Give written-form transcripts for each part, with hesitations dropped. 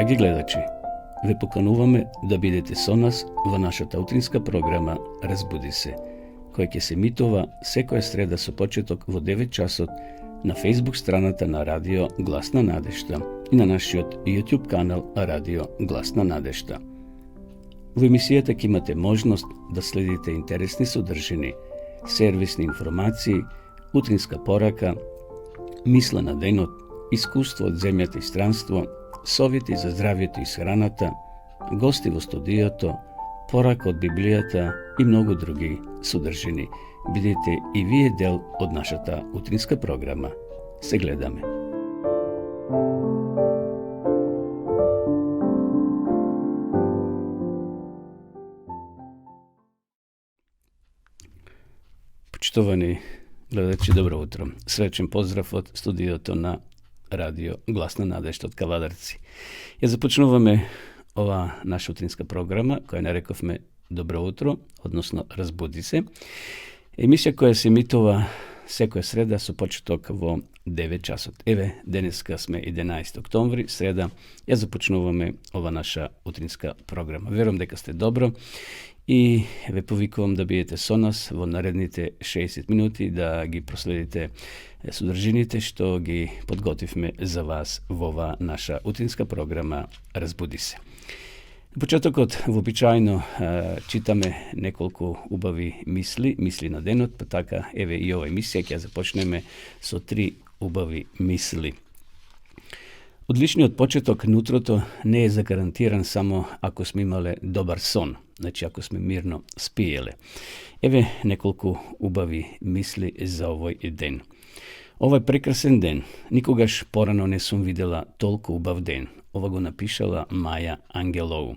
Драги гледачи, ве покануваме да бидете со нас во нашата утринска програма Разбуди се, која ќе се емитува секоја среда со почеток во 9 часот на Facebook страната на Радио Глас на надежта и на нашиот YouTube канал Радио Глас на надежта. Во емисијата ќе имате можност да следите интересни содржини, сервисни информации, утринска порака, мисла на денот, искуство од земјата и странство, совети за здравјето и храната, гости во студиото, порака од Библијата и многу други содржини. Бидете и вие дел од нашата утринска програма. Се гледаме. Почитувани гледачи, добро утро. Сречен поздрав од студиото на Радио Глас на надежта од Кавадарци. Ја започнуваме ова наша утринска програма, која нарековме Добро утро, односно Разбуди се. Емисија која се емитува секоја среда со почеток во 9 часот. Еве, денеска сме 11 октомври, среда, ја започнуваме ова наша утринска програма. Верувам дека сте добро и ве повикувам да бидете со нас во наредните 60 минути, да ги проследите содржините што ги подготвивме за вас во ова наша утринска програма Разбуди се. На почетокот вообичаено читаме неколку убави мисли на денот, па така еве и ова емисија ќе започнеме со 3 убави мисли. Одличниот почеток на утрото не е загарантиран само ако сме имале добар сон, значи ако сме мирно спиеле. Еве неколку убави мисли за овој ден. Овој прекрасен ден, никогаш порано не сум видела толку убав ден. Ова го напишала Маја Ангелоу.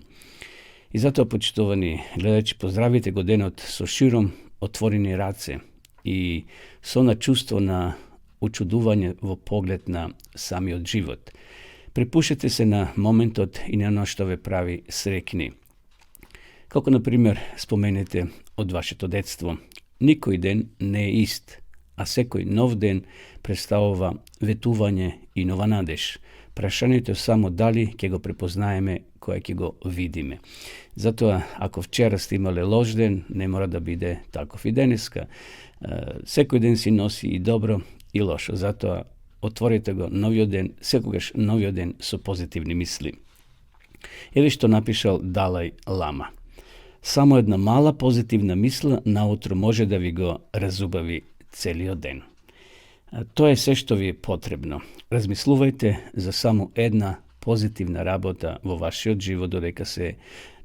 И затоа, почитувани гледачи, поздравите го денот со широм отворени раце и со на чувство на очудување во поглед на самиот живот. Препушете се на моментот и на оно што ве прави срекни. Како, например, споменете од вашето детство. Никој ден не е ист, а секој нов ден представува ветување и нова надеж. Прашањето е само дали ќе го препознаеме, која ќе го видиме. Затоа, ако вчера сте имале лош ден, не мора да биде таков и денеска. Секој ден си носи и добро и лошо. Затоа, отворите го новиот ден, секогаш новиот ден со позитивни мисли. Еве што напишал Далај Лама. Само една мала позитивна мисла наутро може да ви го разубави целиот ден. Тоа е се што ви е потребно. Размислувајте за само една позитивна работа во вашиот живот, додека се,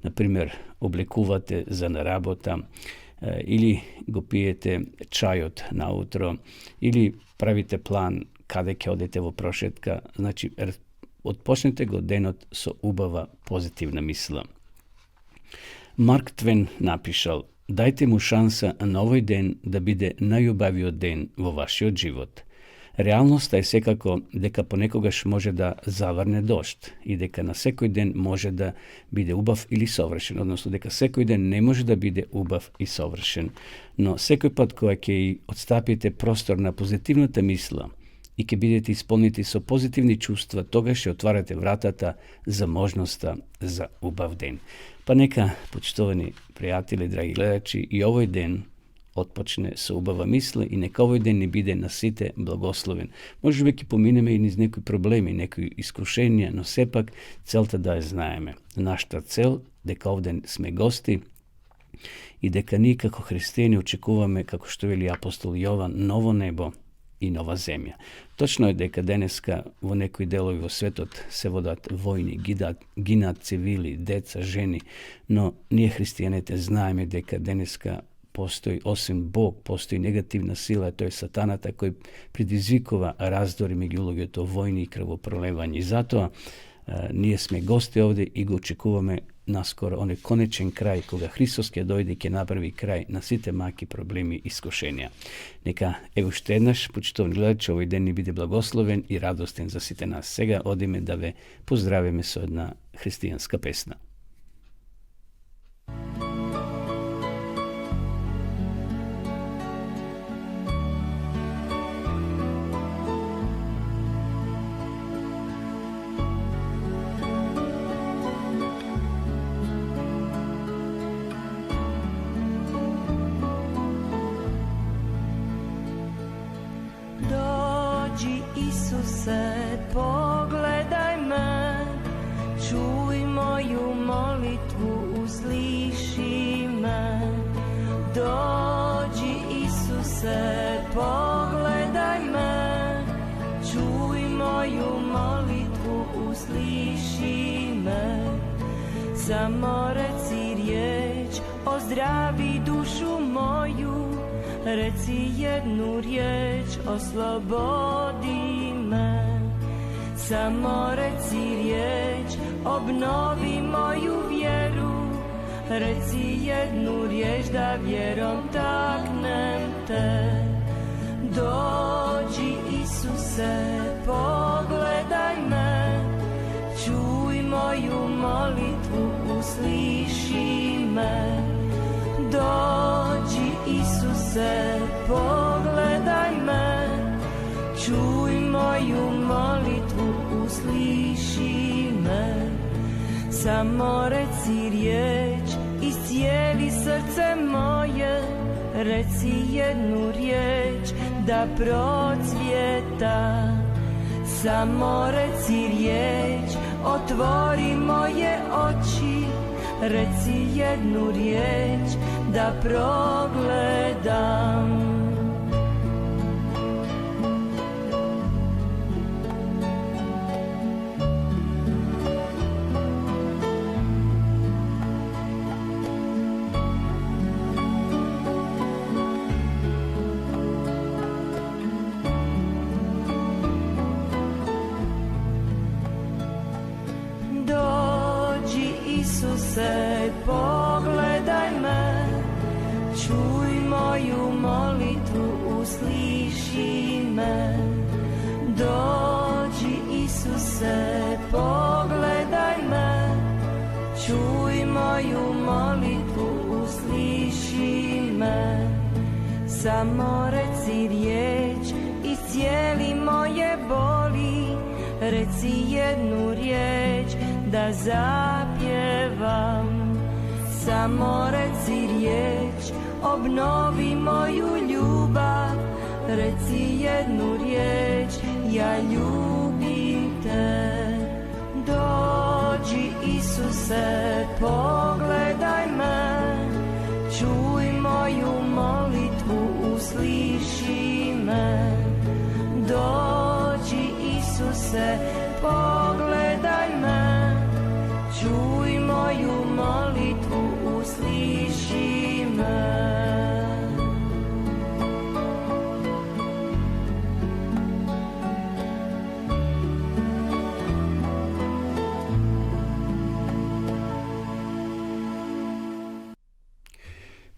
например, облекувате за на работа, или го пиете чајот наутро, или правите план каде ќе одите во прошетка. Значи, отпочнете го денот со убава позитивна мисла. Марк Твен напишал: дајте му шанса на овој ден да биде најубавиот ден во вашиот живот. Реалноста е секако дека понекогаш може да заврне дожд и дека на секој ден може да биде убав или совршен, односно дека секој ден не може да биде убав и совршен. Но секој пат кога ќе отстапите простор на позитивната мисла и ќе бидете исполнети со позитивни чувства, тогаш ќе отварате вратата за можноста за убав ден. Па нека, почитувани пријатели, драги гледачи, и овој ден отпочне со убава мисла и нека овој ден не биде на сите благословен. Може би ќе поминеме и низ некои проблеми, некои искушенија, но сепак целта да ја знаеме. Нашата цел дека овден сме гости и дека ние како христијани очекуваме, како што вели апостол Јован, ново небо и нова земја. Точно е дека денеска во некои делови во светот се водат војни, гинат цивили, деца, жени, но ние христијаните знаеме дека денеска постои, освен Бог, постои негативна сила, тој е сатаната кој предизвикува раздори меѓу луѓето, војни и крвопролевање. И затоа ние сме гости овде и го очекуваме наскоро оној конечен крај, кога Христос ќе дојде и ќе направи крај на сите маки, проблеми и искушенија. Нека еве уште еднаш, почитувани гледачи, овој ден ни биде благословен и радостен за сите нас. Сега одиме да ве поздравиме со една христијанска песна. Isuse, pogledaj me, čuj moju molitvu, usliši me. Dođi Isuse, pogledaj me, čuj moju molitvu, usliši me. Samo reci riječ, ozdravi dušu moju, reci jednu riječ, oslobodi me. Samo reci riječ, obnovi moju vjeru, reci jednu riječ da vjerom taknem te. Dođi Isuse, pogledaj me, čuj moju molitvu, usliši me. Dođi Isuse, pogledaj me, čuj moju molitvu, usliši me. Samo reci riječ, iscijeli srce moje, reci jednu riječ da procvjeta. Samo reci riječ, otvori moje oči, reci jednu riječ da progledam. Isuse, pogledaj me, čuj moju molitvu, usliši me. Dođi Isuse, pogledaj me, čuj moju molitvu, usliši me. Samo reci riječ, iscijeli moje boli, reci jednu riječ da zapjevam. Samo reci riječ, obnovi moju ljubav, reci jednu riječ, ja ljubim te. Dođi Isuse, pogledaj me, čuj moju molitvu, usliši me. Dođi Isuse, pogledaj me, čuj moju molitvu, usliši me.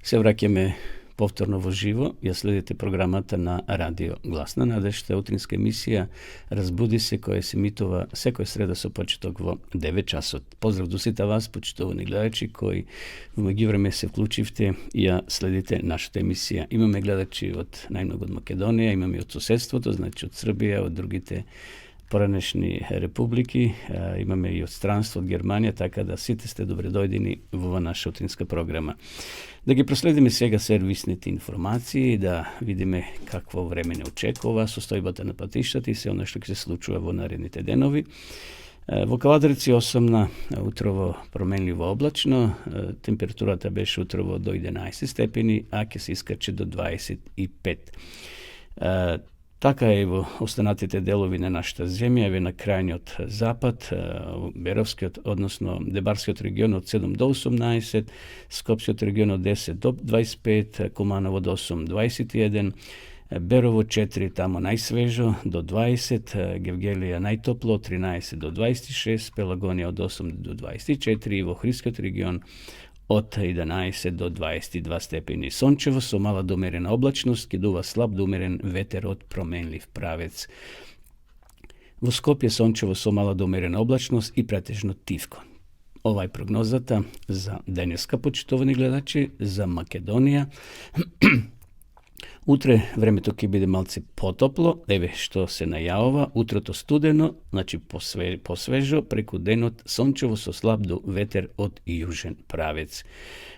Се враќаме повторно во живо, ја следите програмата на Радио Гласна надежда, утринска емисија Разбуди се, која се емитува секој среда со почеток во 9 часот. Поздрав до сите вас, почитувани гледачи, кои во меѓувреме се вклучивте и ја следите нашата емисија. Имаме гледачи од најмногу од Македонија, имаме од соседството, значи од Србија, од другите поранешни републики, имаме и од странство, од Германија, така да сите сте добре дојдени во наша утринска програма. Да ги проследиме сега сервисните информации, да видиме какво време не очекува, состојбата на патиштата и се оно што ќе се случува во наредните денови. Во Кавадарци 8 утрово променливо облачно, температурата беше утрово до 11 степени, а ќе се искаче до 25. Така е во останатите делови на нашата земја, еве на крајниот запад, Беровскиот, односно Дебарскиот регион од 7 до 18, Скопскиот регион од 10 до 25, Куманово од 8 до 21, Берово 4, тамо најсвежо, до 20, Гевгелија најтопло, 13 до 26, Пелагонија од 8 до 24 и во Охридскиот регион од 11 до 22 степени. Сончево со мала до умерена облачност, ке дува слаб до умерен ветер од променлив правец. Во Скопје сончево со мала до умерена облачност и претежно тивко. Ова е прогнозата за денеска, почитувани гледачи, за Македонија. Утре времето ќе биде малце потопло, еве што се најавува, утрото студено, значи посвежо, преку денот сончево со слаб до ветер од јужен правец.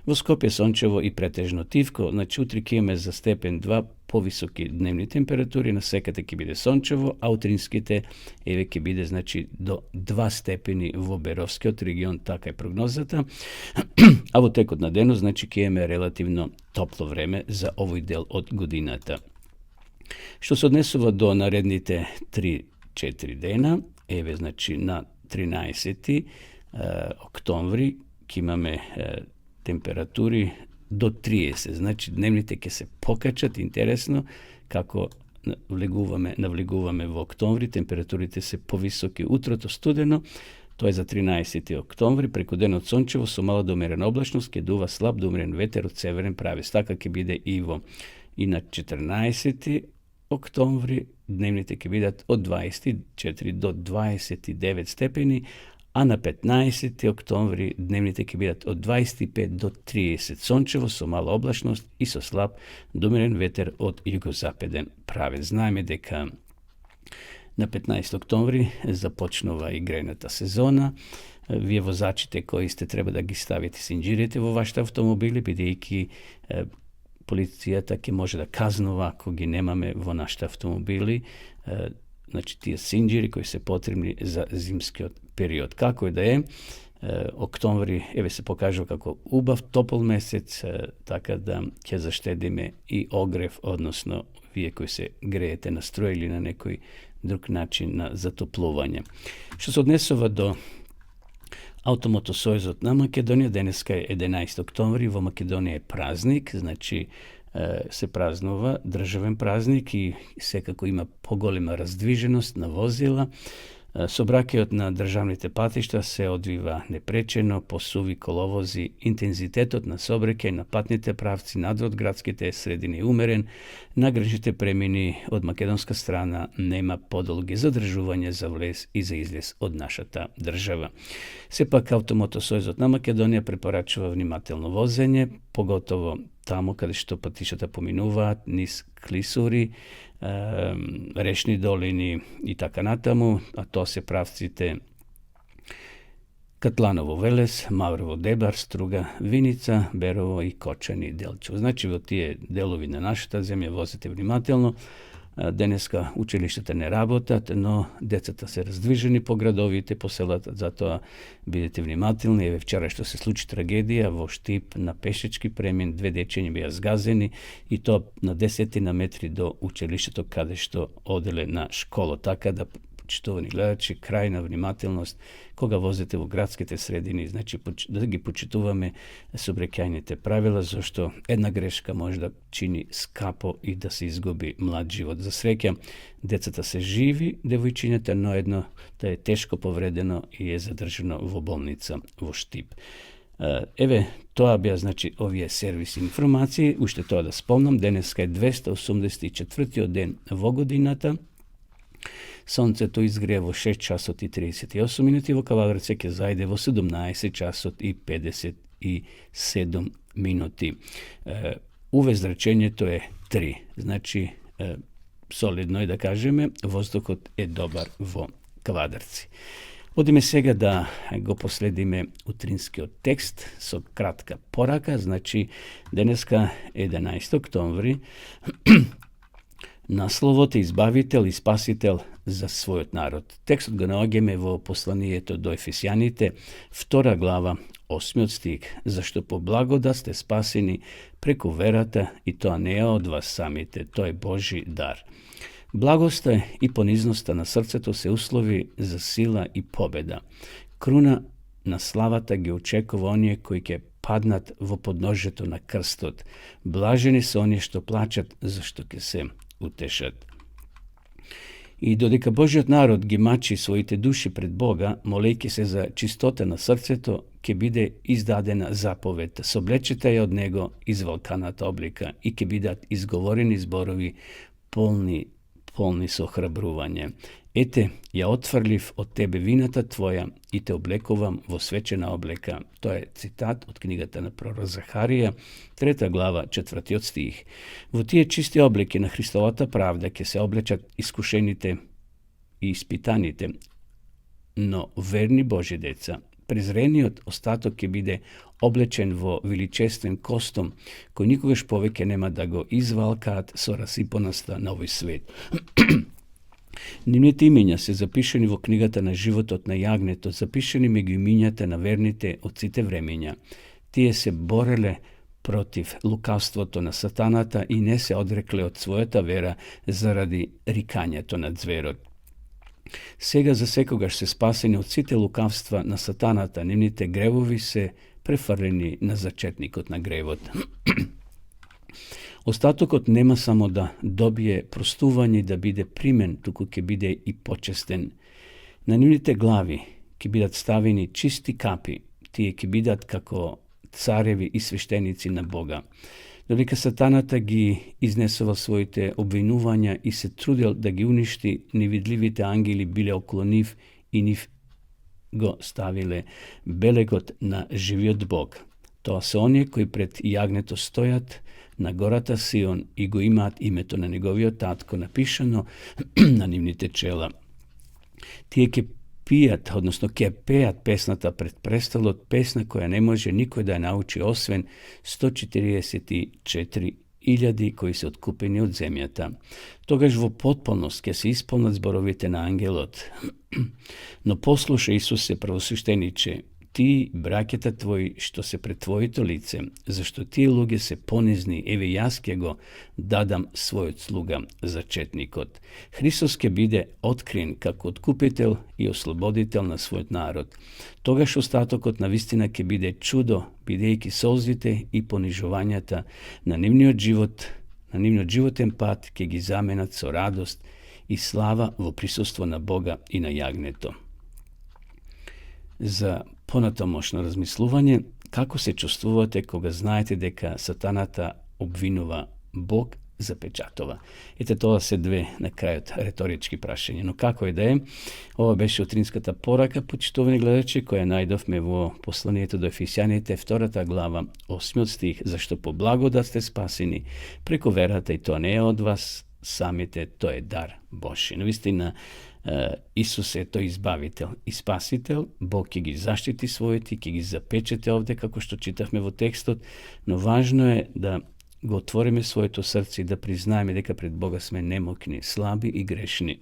Во Скопје сончево и претежно тивко, значи утре ќе имаме за степен 2 повисоки дневни температури, на секата ќе биде сончево, а утринските еве ќе биде значи до 2 степени во Беровскиот регион, така е прогнозата. А во текот на денот значи ќе имаме релативно топло време за овој дел од годината. Што се однесува до наредните 3-4 дена, еве значи на 13 октомври ќе имаме температури до 30, значи дневните ќе се покачат, интересно, како навлегуваме во октомври, температурите се повисоки, утрото студено, тоа е за 13 октомври, преку денот сончево со мала до умерена облачност, ќе дува слаб до умерен ветер од северен правец, така ќе биде и на 14 октомври, дневните ќе бидат од 24 до 29 степени, а на 15 октомври дневните ќе бидат од 25 до 30 сончево со мала облачност и со слаб до умерен ветер од југозападен правец. Знаеме дека на 15 октомври започнува и грејната сезона. Вие возачите кои сте треба да ги ставите синџирите во вашите автомобили, бидејќи полицијата ќе може да казнува ако ги немаме во нашите автомобили, значи тие синџири кои се потребни за зимскиот период. Како и да е, октомври еве се покажува како убав топол месец, така да ќе заштедиме и огрев, односно вие кои се греете на струја или на некој друг начин на затоплување. Што се однесува до Автомотосојузот на Македонија, денеска е 11 октомври, во Македонија е празник, значи се празнува државен празник и секако има поголема раздвиженост на возила. Собраќајот на државните патишта се одвива непречено по суви коловози, интензитетот на сообраќај на патните правци надвор градските средини умерен, на граничните премини од македонска страна нема подолги задржување за влез и за излез од нашата држава. Сепак Автомотосојузот на Македонија препорачува внимателно возење, поготово тамо каде што патишата поминуваат низ клисури, речни долини и така натаму, а тоа се правците Катланово Велес, Маврово Дебар, Струга, Виница, Берово и Кочани Делчево. Значи во тие делови на нашата земја возете внимателно. Денеска училиштата не работат, но децата се раздвижени по градовите, по селата, затоа бидете внимателни. Еве вчера што се случи трагедија во Штип на пешечки премин, 2 дечиња беа згазени и тоа на 10 метри до училиштето каде што оделе на школа. Така да, почитувани гледачи, крајна внимателност кога возите во градските средини, значи да ги почитуваме сообраќајните правила, зашто една грешка може да чини скапо и да се изгуби млад живот. За среќа, децата се живи, девојчињата, но едно да е тешко повредено и е задржано во болница во Штип. Еве, тоа беа, значи, овие сервиси информации. Уште тоа да спомнам, денеска е 284 ден во годината. Сонцето изгрева во 6 часот и 38 минути, во Кавадарци ќе зајде во 17 часот и 57 минути. УВ зрачењето е 3, значи солидно е да кажеме, воздухот е добар во Кавадарци. Одиме сега да го последиме утринскиот текст со кратка порака, значи денеска 11 октомври, насловот е Избавител и Спасител за својот народ. Текстот го наоѓаме во посланието до Ефесјаните, 2 глава, 8 стих, зашто по благодат сте спасени преку верата и тоа не е од вас самите, тоа е Божи дар. Благоста и понизноста на срцето се услови за сила и победа. Круна на славата ги очекува оние кои ќе паднат во подножјето на крстот. Блажени се оние што плачат, зашто ќе се утешат. И додека Божиот народ ги мачи своите души пред Бога, молејќи се за чистота на срцето, ќе биде издадена заповед. Соблечете ја од него извалканата облика и ќе бидат изговорени зборови полни со храбрување. Ете, ја отфрлив од тебе вината твоја и те облекувам во свечена облека. Тоа е цитат од книгата на пророк Захарија, 3 глава, 4 стих. Во тие чисти облеки на Христовата правда ќе се облечат искушените и испитаните, но верни Божи деца, Презрениот остаток ќе биде облечен во величествен костом, кој никогаш повеќе нема да го извалкаат со расипаноста на овој свет. Нивните имења се запишани во книгата на животот на јагнето, запишани меѓу имињата на верните од сите времења. Тие се бореле против лукавството на сатаната и не се одрекле од својата вера заради рикањето на зверот. Сега за секогаш се спасени од сите лукавства на сатаната, нивните гревови се префрлени на зачетникот на гревот. Остатокот нема само да добие простување и да биде примен, туку ќе биде и почестен. На нивните глави ќе бидат ставени чисти капи, тие ќе бидат како цареви и свештеници на Бога. Додека сатаната ги изнесувал своите обвинувања и се трудел да ги уништи, невидливите ангели биле околу нив и нив го ставиле белегот на живиот Бог. Тоа се оние кои пред јагнето стојат на гората Сион и го имаат името на неговиот татко напишано на нивните чела. Тие ќе пијат, односно ќе пеат песната пред престолот, песна која не може никој да ја научи освен 144.000 кои се откупени од земјата. Тогаш во потполност ќе се исполнат зборовите на ангелот. Но послушај, Исусе првосвештениче, ти, браќата твои, што се пред твоето лице, зашто тие луѓе се понизни, еве јас ќе го дадам својот слуга, зачетникот. Христос ќе биде открин како откупител и ослободител на својот народ. Тогаш остатокот на вистина ќе биде чудо, бидејќи солзите и понижувањата на нивниот животен пат ќе ги заменат со радост и слава во присуство на Бога и на јагнето. За понатамошно размислување, како се чувствувате кога знаете дека сатаната обвинува Бог, запечатува? Ете, тоа се две на крајот реторички прашања. Но како и да е, ова беше утринската порака, почитувани гледачи, која најдовме во посланието до Ефесјаните, 2 глава, 8 стих, зашто по благодат сте спасени преку верата и тоа не е од вас самите, тоа е дар Божи. Навистина, Исус е тој избавител и спасител, Бог ќе ги заштити своите, ќе ги запечете овде, како што читавме во текстот, но важно е да го отвориме своето срце и да признаеме дека пред Бога сме немокни, слаби и грешни.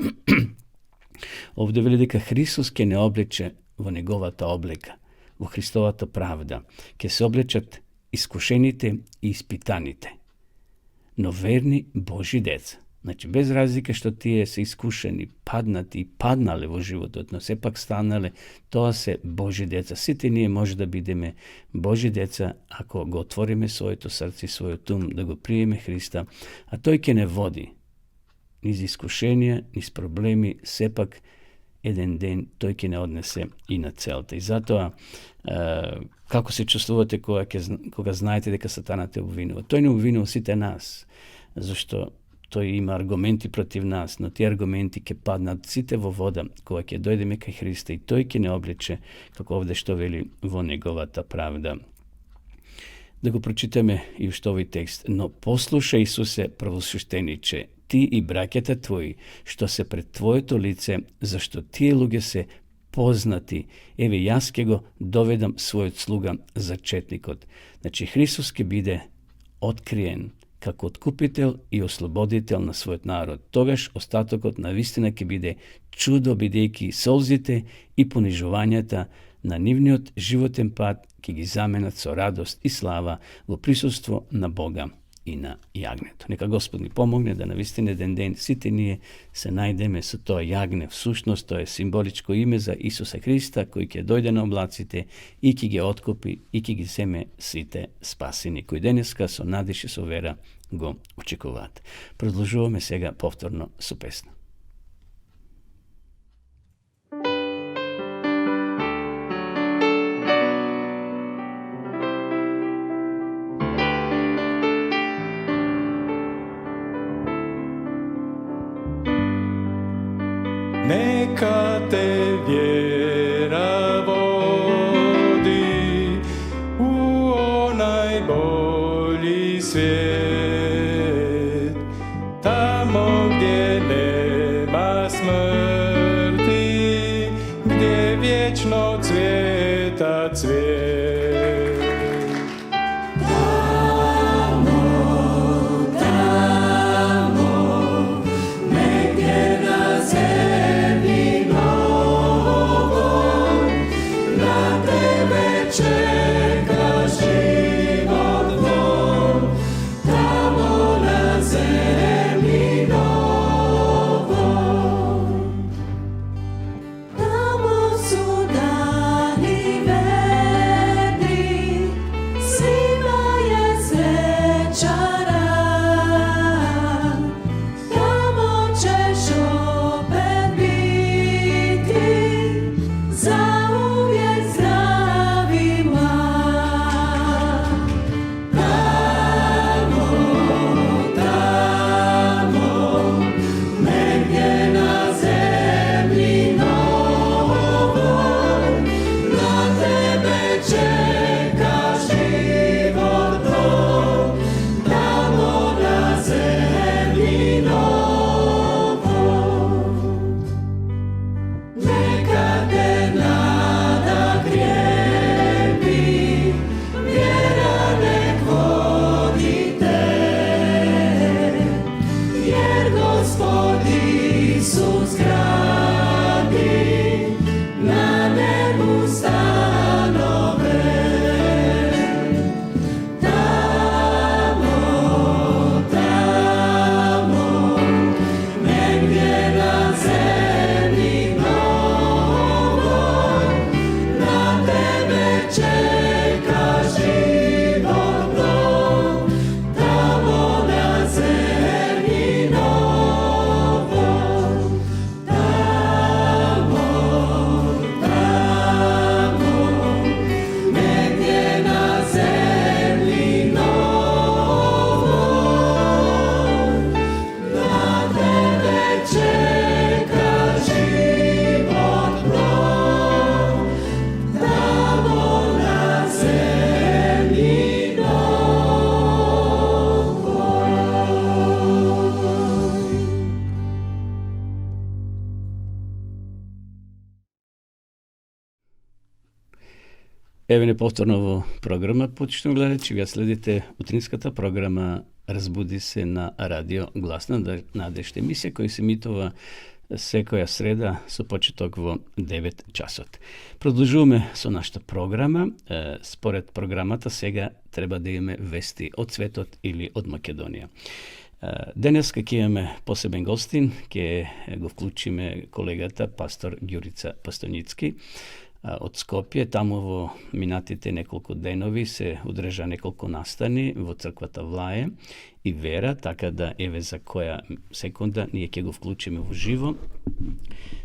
Овде вели дека Христос ќе не облече во неговата облека, во Христовата правда, ќе се облечат искушените и испитаните, но верни Божи деца. Значи, без разлика што тие се искушени, паднати и паднале во животот, но сепак станале, тоа се Божи деца. Сите ние може да бидеме Божи деца, ако го отвориме своето срце и својот ум, да го приеме Христа, а тој ќе не води низ искушенија, низ проблеми, сепак еден ден тој ќе не однесе и на целта. И затоа, како се чувствувате кога знаете дека сатаната те обвинува? Тој не обвинува сите нас, зашто тој има аргументи против нас, но тие аргументи ќе паднат сите во вода, кога ќе дојдеме кај Христа и тој ќе не облече, како овде што вели, во неговата правда. Да го прочитаме и уште овој текст. Но послушај, Исусе првосвештениче, ти и браќата твои, што се пред твоето лице, зашто тие луѓе се познати. Еве јас ќе го доведам својот слуга, зачетникот. Значи Христос ќе биде откриен како откупител и ослободител на својот народ. Тогаш остатокот на вистина ќе биде чудо, бидејќи солзите и понижувањата на нивниот животен пат ќе ги заменат со радост и слава во присуство на Бога и на јагнето. Нека Господ ни помогне да навистина еден ден сите ние се најдеме со тоа јагне. Всушност тоа е символичко име за Исуса Христа, кој ќе дојде на облаците и ќе ги откупи и ќе ги земе сите спасени, кои денеска со надеж и со вера го очекуваат. Продолжуваме сега повторно со песна. Neka te vjera vodi u onaj bolji svijet, tamo gdje nema smrti, gdje vječno cvjeta cveta cvijet. Evo ne повторно програма, почитам гледачи. Вие следите утринската програма Разбуди се на радио Гласна надежд, емисија која се емитува секоја среда со почеток во 9 часот. Продолжуваме со нашата програма. Според програмата сега треба да имаме вести од светот или од Македонија. Денес ќе имаме посебен гостин, ќе го вклучиме колегата пастор Ѓурица Пастоницки од Скопје. Таму во минатите неколку денови се одржа неколку настани во црквата Влае и Вера, така да еве за која секунда ние ќе го вклучиме во живо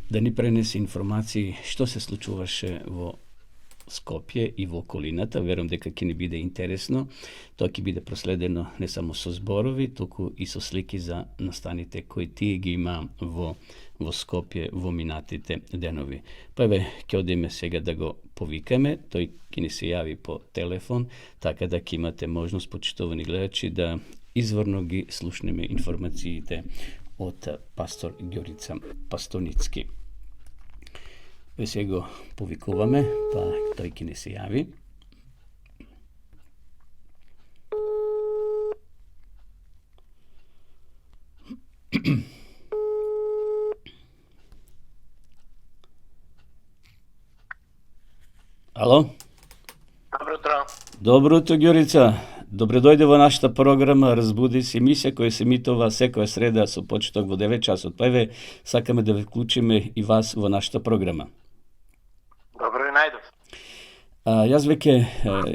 да ни пренесе информации што се случуваше во Скопје и во околината. Верувам дека ќе ни биде интересно. Тоа ќе биде проследено не само со зборови, туку и со слики за настаните кои тие ги има во Скопје во минатите денови. Па еве, ќе одиме сега да го повикаме, тој ќе ни се јави по телефон, така да ќе имате можност, почитувани гледачи, да изворно ги слушнеме информациите од пастор Ѓурица Пастоницки. Ве се го повикуваме, па тој ќе ни се јави. Ало? Добро утро. Добро утро, Ѓурица. Добре дојде во нашата програма Разбуди се, емисија која се емитува секоја среда со почеток во 9 часот. Па еве, сакаме да ве вклучиме и вас во нашата програма. Добро ви најдов. Јас веќе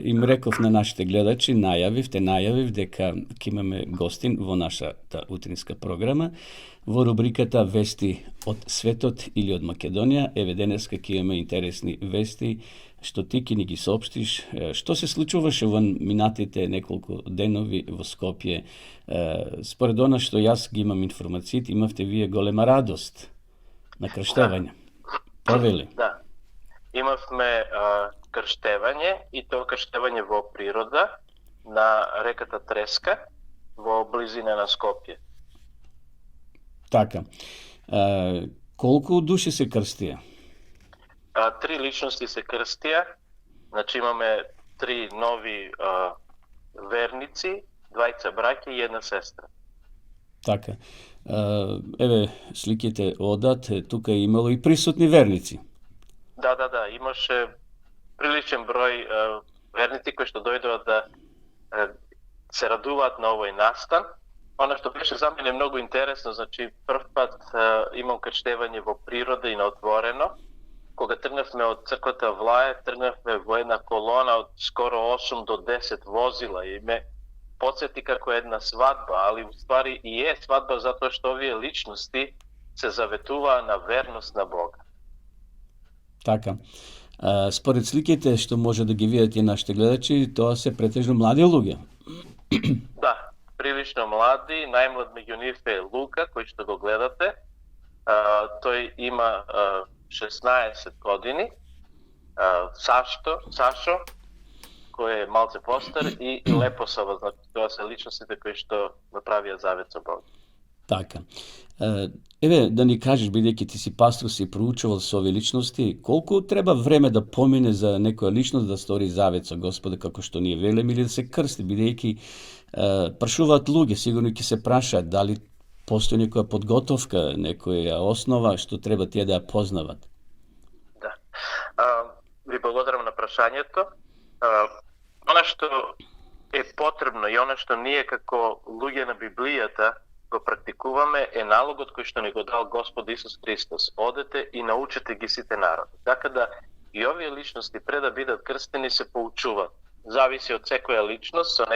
им реков на нашите гледачи, најавив дека ќе имаме гостин во нашата утринска програма во рубриката Вести од светот или од Македонија. Еве денеска ќе имаме интересни вести што ти ќе ни ги соопштиш. Што се случуваше во минатите неколку денови во Скопје? Според она што јас ги имам информациите, имавте вие голема радост на крштевање. Повели? Да. Имавме крштевање и тоа крштевање во природа на реката Треска во близина на Скопје. Така. Колку души се крстија? 3 личности се крстија Значи имаме 3 нови верници, 2 браќа и 1 сестра. Така. Еве, сликите одат, тука е имало и присутни верници. Да, имаше приличен број верници кои што дојдоа да се радуваат на овој настан. Она што беше за мене многу интересно, значи прв пат имам крштевање во природа и на отворено. Кога тргнавме од црквата Влаје, тргнавме во една колона од скоро 8 до 10 возила и ме подсети како една свадба, али уствари и е свадба затоа што овие личности се заветуваа на верност на Бога. Така. Според сликите што може да ги видат и нашите гледачи, тоа се претежно млади луѓе. Да, прилично млади, најмлад меѓу нив е Лука, кој што го гледате. Тој има 16 години. Сашо, кој е малце постар, и Лепосава, значи тоа се личностите кои што направија завет со Бог. Така. Еве, да ни кажеш, бидејќи ти си пастор, си проучувал со овие личности, колку треба време да помине за некоја личност да стори завет со Господа, како што ние велеме, или да се крсти, бидејќи прашуваат луѓе, сигурно ќе се прашаат дали постои некоја подготовка, некоја основа што треба тие да ја познават. Да. Ви благодарам на прашањето. Она што е потребно и она што ние како луѓе на Библијата го практикуваме е налогот кој што ни го дал Господ Исус Христос. Одете и научете ги сите народи. Така да и овие личности пред да бидат крстени се поучуваат. Зависи од секоја личност, со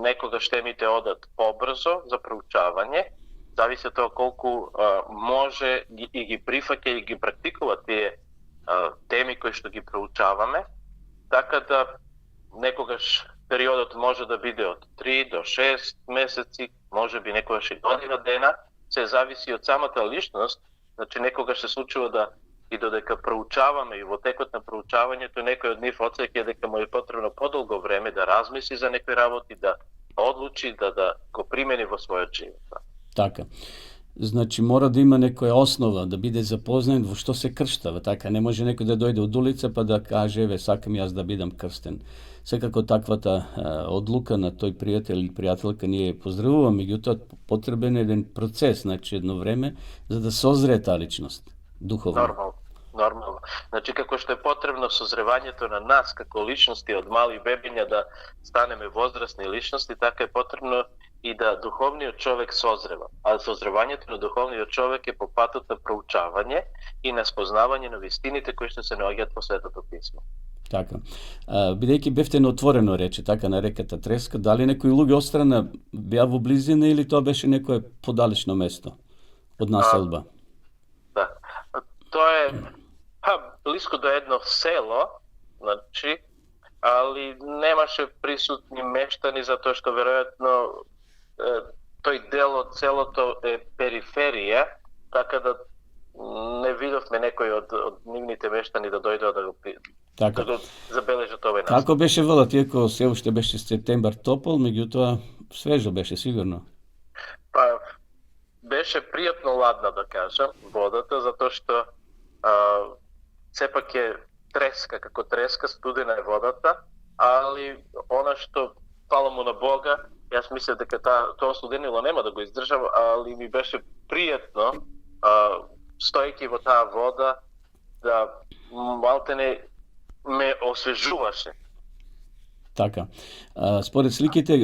некогаш темите одат побрзо за проучавање, зависи од тоа колку може и ги прифаќа и ги практикува тие теми кои што ги проучаваме. Така да некогаш периодот може да биде од 3 до 6 месеци, може би некогаш и година дена, се зависи од самата личност. Значи некогаш се случува да и додека проучаваме и во текот на проучавањето некој од нив отсеќа дека му е потребно подолго време да размисли за некои работи, да одлучи да го примени во својот живот. Така. Значи мора да има некоја основа, да биде запознат во што се крштава. Така, не може некој да дојде од улица па да каже, еве, сакам јас да бидам крстен. Секако таквата одлука на тој пријател или пријателка ние поздравуваме, меѓутоа потребен е еден процес, значи едно време, за да созрее таа личност, духовно. Нормално. Значи како што е потребно созревањето на нас како личности од мали бебиња да станеме возрастни личности, така е потребно и да духовниот човек созрева. А созревањето на духовниот човек е по патот на проучавање и на спознавање на вистините кои што се наоѓаат во Светото писмо. Така. Бидејќи бевте на отворено рече, така на реката Треска, дали некои луѓе острана беа во близина или тоа беше некое подалечно место од населба? Да. Тоа е близко до едно село, значи, али немаше присутни мештани затоа што веројатно тој дел од селото е периферија, така да не видовме некој од нивните мештани да дојдоа да го забележат овој настан. Како беше водата, иако се уште беше септембар топол, меѓутоа свежо беше сигурно? Па беше пријатно ладна, да кажам, водата, затоа што сепак е треска, како треска, студена е водата, али она што, фала му на Бога, јас мислев дека тоа студенило нема да го издржам, али ми беше пријатно, стоејќи во таа вода, да малтене ме освежуваше. Така. Според сликите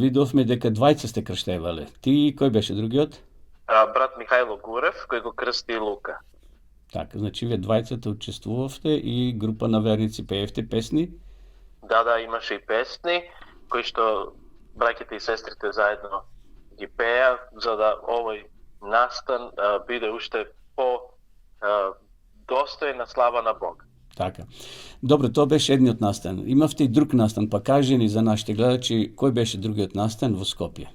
видовме дека двајца сте крштевале. Ти и кој беше другиот? Брат Михајло Гурев, кој го крсти Лука. Така, значи вие двајцата учествувавте и група на верници пеевте песни? Да, имаше и песни, кои што браќите и сестрите заедно ги пеа, за да овој настан биде уште по достојна слава на Бог. Така. Добро, тоа беше едниот настан. Имавте и друг настан, па кажи ни за нашите гледачи, кој беше другиот настан во Скопје?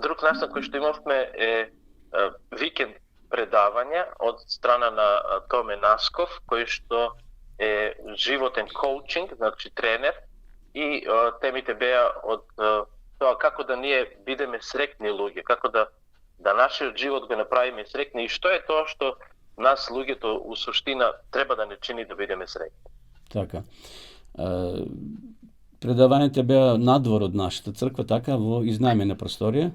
Друг настан кој што имавме е викенд предавање од страна на Томе Насков, кој што е животен коучинг, значи тренер, и темите беа од тоа како да ние бидеме среќни луѓе, како да нашиот живот го направиме среќни и што е тоа што нас луѓето у суштина треба да не чини да бидеме среќни. Така. Предавањето беа надвор од нашата црква, така, во изнајмена просторија?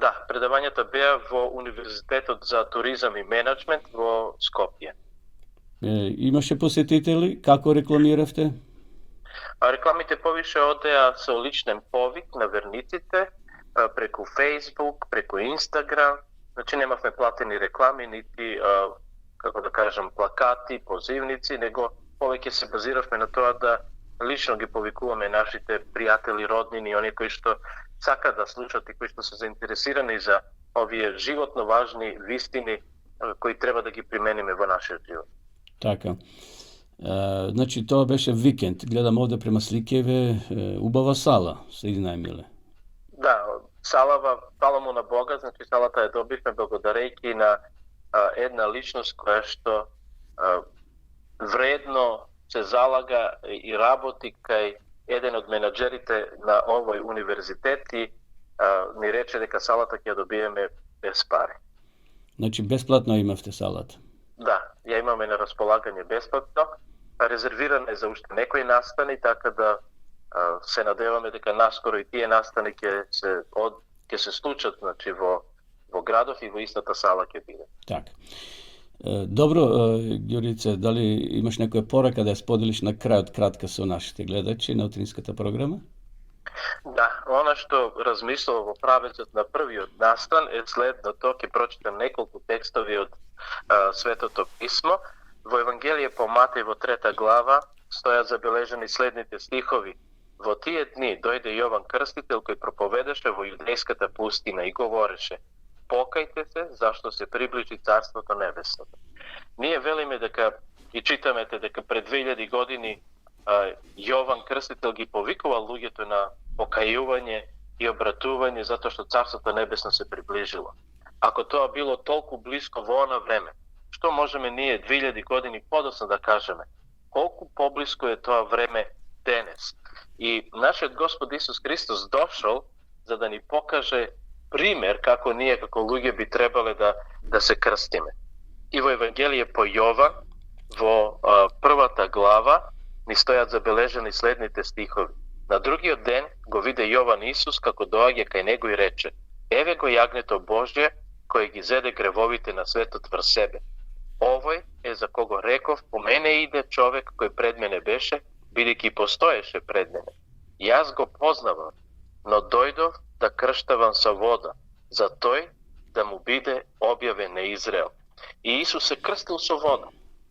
Да, предавањето беа во Универзитетот за туризам и менеджмент во Скопје. Имаше посетители? Како рекламиравте? Рекламите повише одеа со личен повик на верниците, преку Facebook, преку Instagram. Значи немавме платени реклами, нити, како да кажам, плакати, позивници, него повеќе се базиравме на тоа да лично ги повикуваме нашите пријатели, роднини, оние кои што сакаат да слушат и кои што се заинтересирани за овие животно важни вистини кои треба да ги примениме во нашиот живот. Така. Значи, тоа беше викенд. Гледам овде према сликеве, убава сала се изнајмиле. Да, салава, фала му на Бога, значи салата ја добивме благодарејќи на една личност која што вредно се залага и работи кај еден од менаџерите на овој универзитет и ни рече дека салата ќе ја добиеме без пари. Значи, бесплатно имавте салата? Да, ја имаме на располагање бесплатно. Резервирана е за уште некои настани, така да се надеваме дека наскоро и тие настани ќе се случат, значи во градов и во истата сала ќе биде. Така. Добро, Ѓурице, дали имаш некоја порака да ја споделиш на крајот кратка со нашите гледачи на утринската програма? Да, она што размислував во правецот на првиот настан е следното, ќе прочитам неколку текстови од Светото писмо. Во Евангелие по Матеј во 3 глава стојат забележани следните стихови. Во тие дни дојде Јован Крстител кој проповедаше во јудејската пустина и говореше: покајте се, зашто се приближи Царството Небесното. Ние велиме дека и читаме дека пред 2000 години Јован Крстител ги повикува луѓето на покајување и обратување затоа што Царството Небесно се приближило. Ако тоа било толку блиско во она време, што можеме ние 2000 години подоцна да кажеме? Колку поблиско е тоа време денес? И нашиот Господ Исус Христос дошол за да ни покаже пример како ние како луѓе би требале да се крстиме. И во Евангелие по Јован, во 1 глава, ни стојат забележани следните стихови. На другиот ден го виде Јован Исус како доаѓа кај него и рече: еве го јагнето Божје, кој ги зеде гревовите на светот врз себе. Овој е за кого реков: по мене иде човек кој пред мене беше, бидејќи постоеше пред мене. Јас го познавам, но дојдов да крштавам со вода, за тој да му биде објавен на Израел. И Исус се крстил со вода,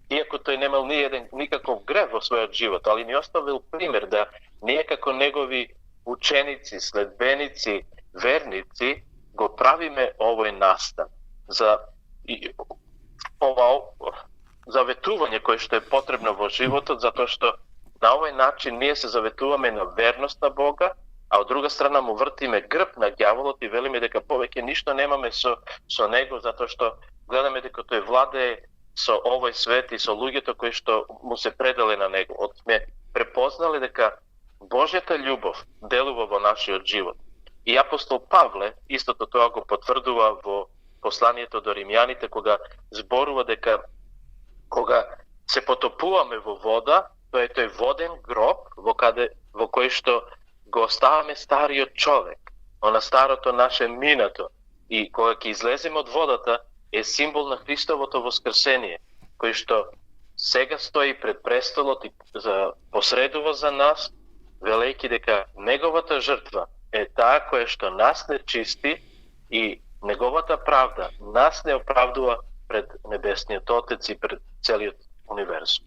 иако тој немал никаков грев во својот живот, али ни оставил пример да ние како негови ученици, следбеници, верници го правиме овој настан за ова заветување кое што е потребно во животот, затоа што на овој начин ние се заветуваме на верност на Бога, а од друга страна му вртиме грб на ѓаволот и велиме дека повеќе ништо немаме со него, затоа што гледаме дека тој владее со овој свет и со луѓето кои што му се предале на него. Од сме препознали дека Божјата љубов делува во нашиот живот. И апостол Павле истото тоа го потврдува во посланието до римјаните, кога зборува дека кога се потопуваме во вода, тоа е тој воден гроб во кој што го оставаме стариот човек, она старото наше минато, и кога ќе излеземе од водата е символ на Христовото воскресение, кој што сега стои пред престолот и посредува за нас, велејќи дека неговата жртва е таа која што нас не чисти и неговата правда нас не оправдува пред Небесниот Отец и пред целиот универзум.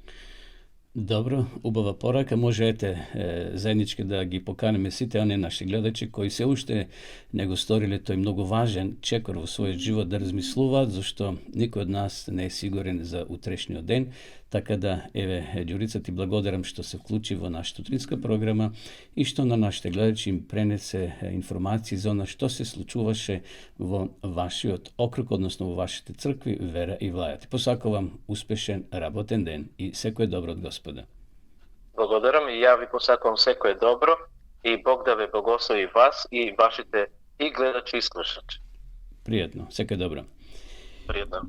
Добро, убава порака. Можете заеднички да ги поканеме сите оние наши гледачи кои се уште не го сториле тој многу важен чекор во својот живот да размислуваат, зашто никој од нас не е сигурен за утрешниот ден. Така да, еве, Ѓурица, ти благодарам што се вклучи во нашата утринска програма и што на нашите гледачи им пренесе информации за она што се случуваше во вашиот округ, односно во вашите цркви, вера и влаја. Ти посакувам успешен работен ден и секое добро од Господа. Благодарам и ја ви посакувам секое добро и Бог да ве благослови вас и вашите и гледачи и слушачи. Пријатно, секое добро. Пријатно.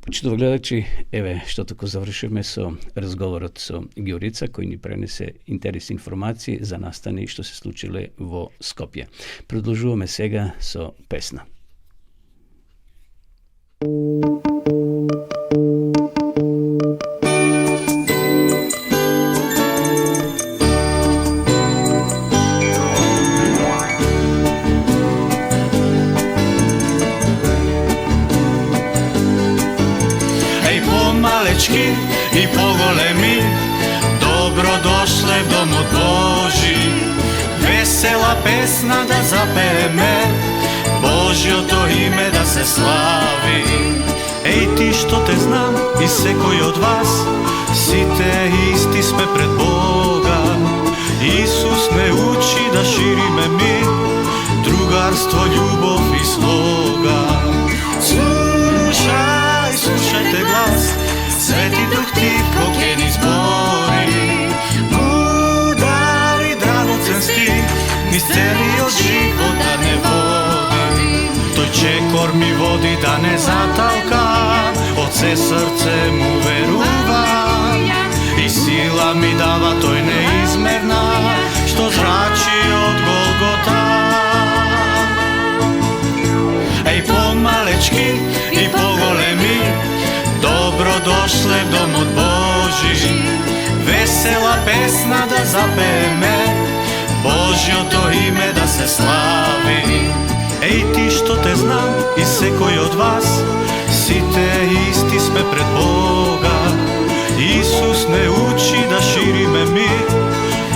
Почитува гледачи, еве што тако завршиме со разговорот со Георица, кој ни пренесе интересни информации за настани што се случиле во Скопје. Продолжуваме сега со песна. И поголеми, добро дошле в домот Божи. Весела песна да запееме, Божјото име да се слави. Еј ти што те знам и секој од вас, сите исти сме пред Бога. Исус не учи да шириме мир, другарство, љубов и слога. Слушај, слушајте глас, Свети Дух ти ко ќе ни збори, удари драгоцен стих, низ целиот живот да не води. Тој чекор ми води да не заталка, од се срце му верувам, и сила ми дава тој неизмерна, што зрачи од Голгота. Еј помалечки и поголеми, добро дошле в домот Божи. Весела песна да запееме, Божјото име да се слави. Еј ти што те знам и секој од вас, сите исти сме пред Бога. Исус не учи да шириме мир,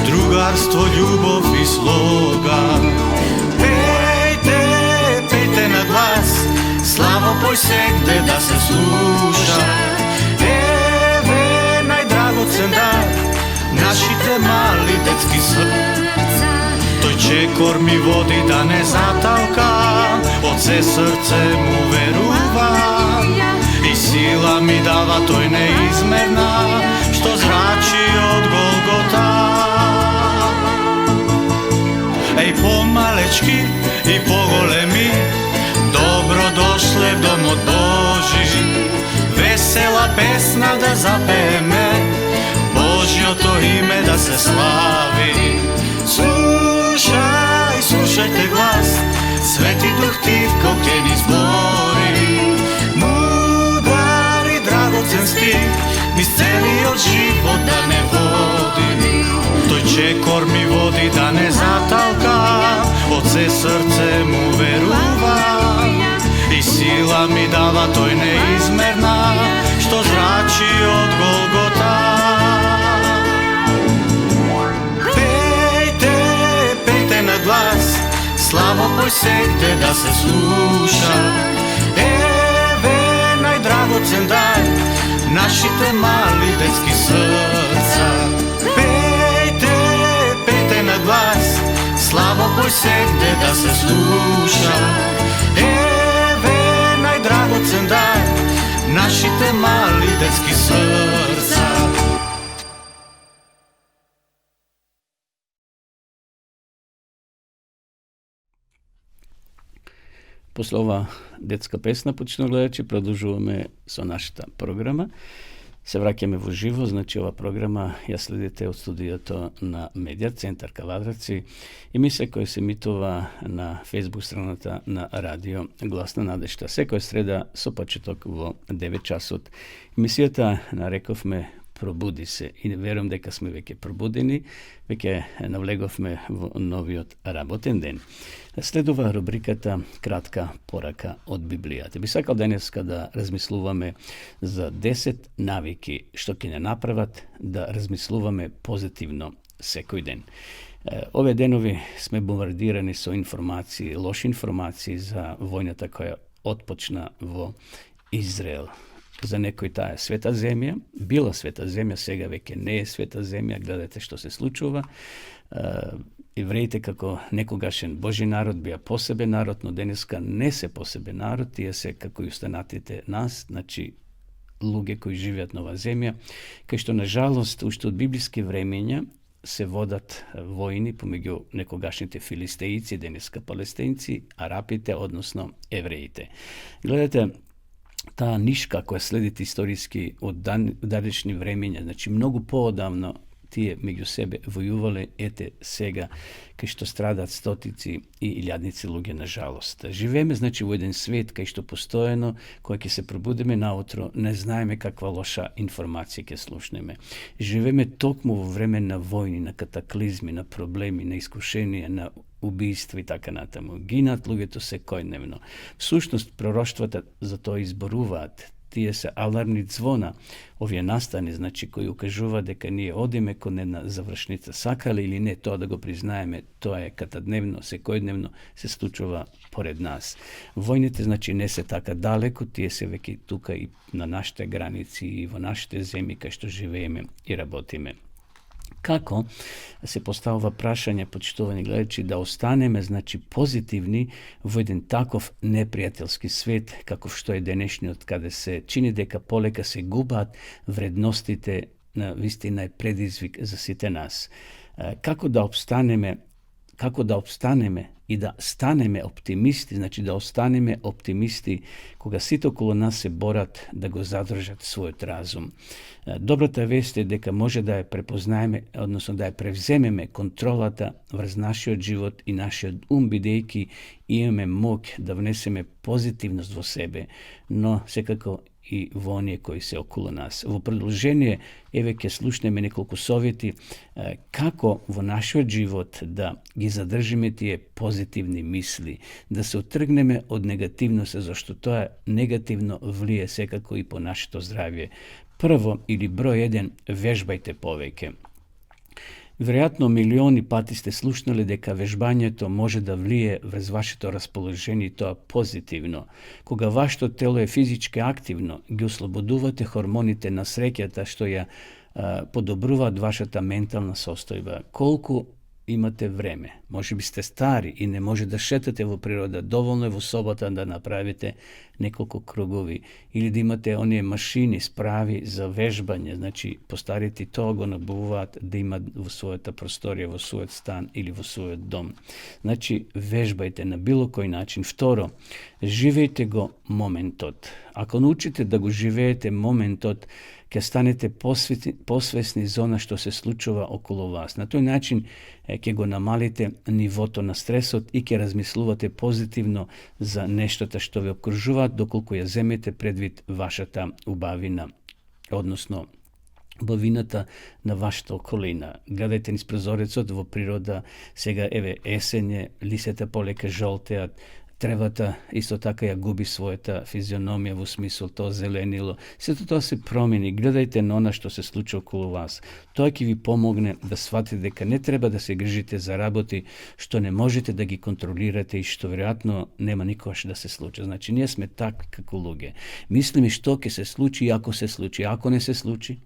другарство, љубов и слога. Пејте, пејте на глас, слава пој сегде да се слуша. Еве најдрагоцен дар, нашите мали детски срца. Тој чекор ми води да не заталка, од се срце му верувам, и сила ми дава тој неизмерна, што зрачи од Голгота. Еј помалечки и поголеми, добро дошле в домот Божи. Весела песна да запееме, Божјото име да се слави. Слушај, слушајте глас, Свети Дух ти ко ќе ни збори, мудар и драгоцен стих, низ целиот живот да не води. Тој чекор ми води да не заталка, од се срце му верувам, и сила ми дава тој неизмерна, што зрачи од Голгота. Пејте, пејте на глас, слава пој сегде да се слуша. Еве најдрагоцен дар, нашите мали детски срца. Пејте, пејте на глас, слава пој сегде да се слуша. Еве најдрагоцен дар, нашите мали детски срца. После ова детска песна, почитувани гледачи, продолжуваме со нашата програма. Се враќаме во живо, значи ова програма ја следите од студиото на Медија Центар Каладраци, емисија која се емитува на Facebook страната на Радио Гласна надежта. Секоја среда со почеток во 9 часот. Емисијата нарековме Пробуди се, и верувам дека сме веќе пробудени, веќе навлеговме во новиот работен ден. Следува рубриката Кратка порака од Библијата. Би сакал денеска да размислуваме за 10 навики што ќе не направат да размислуваме позитивно секој ден. Ове денови сме бомбардирани со информации, лоши информации за војната која отпочна во Израел. За некој таа е света земја, била света земја, сега веќе не е света земја, гледате што се случува. Евреите како некогашен Божи народ бија посебен народ, но денеска не се посебен народ, тие се како и останатите нас, значи луѓе кои живеат на оваа земја, кај што на жалост уште од библиски времења се водат војни помеѓу некогашните филистејци, денеска палестинци, арапите, односно евреите. Гледате, ta niška koja slediti istorijski od današnjih vremenja, znači mnogo poodavno tije među sebe vojuvale ete sega kaj što stradat stotici i iljadnici luge, nažalost. Živeme znači u jedan svijet kaj što postojeno, koje se probudeme nautro, ne znajme kakva loša informacija ke slušneme. Živeme tokmu u vreme na vojni, na kataklizmi, na problemi, na iskušenje, na ubijstva i така натаму. Гинат луѓето секојдневно. Всушност пророштвата за тоа изборуваат. Тие се алармни звона, овие настани, значи, кои укажува дека ние одиме кон една завршница. Сакале или не тоа да го признаеме, тоа е катадневно, секојдневно се случува поред нас. Војните, значи, не се така далеко, тие се веќе тука и на нашите граници и во нашите земји кај што живееме и работиме. Како се поставува прашање, почитувани гледачи, да останеме, значи, позитивни во еден таков непријателски свет, каков што е денешниот, каде се чини дека полека се губаат вредностите, на вистина е предизвик за сите нас. Како да обстанеме и да станеме оптимисти, значи да останеме оптимисти кога сите околу нас се борат да го задржат својот разум. Добрата вест е дека може да ја препознаеме, односно да ја превземеме контролата врз нашиот живот и нашиот ум, бидејќи имаме моќ да внесеме позитивност во себе, но секако и во оние кои се околу нас. Во продолжение, еве ќе слушнеме неколку совети како во нашиот живот да ги задржиме тие позитивни мисли, да се отргнеме од негативност, зашто тоа негативно влие секако и по нашето здравје. Прво или број 1, вежбајте повеќе. Веројатно милиони пати сте слушнали дека вежбањето може да влие врз вашето расположение и тоа позитивно. Кога вашето тело е физички активно, ги ослободувате хормоните на среќата што ја подобруваат вашата ментална состојба. Колку имате време. Може би сте стари и не може да шетате во природа. Доволно е во собота да направите неколку кругови или да имате оние машини, справи за вежбање. Значи, постарите тоа го набувуваат да имат во својата просторија, во својот стан или во својот дом. Значи, вежбајте на било кој начин. Второ, живејте го моментот. Ако научите да го живеете моментот, ќе станете посвесни за она што се случува околу вас. На тој начин ќе го намалите нивото на стресот и ќе размислувате позитивно за нештата што ве окружуваат, доколку ја земете предвид вашата убавина, односно убавината на вашата околина. Гледајте низ прозорецот во природа, сега еве есење, лисета полека жолтеат, тревата исто така ја губи својата физиономија во смисол тоа зеленило. Сето тоа се промени. Гледајте на она што се случи околу вас. Тоа ќе ви помогне да сватите дека не треба да се грижите за работи што не можете да ги контролирате и што веројатно нема никогаш да се случи. Значи, ние сме такви како луѓе. Мислиме што ќе се случи и ако се случи. Ако не се случи,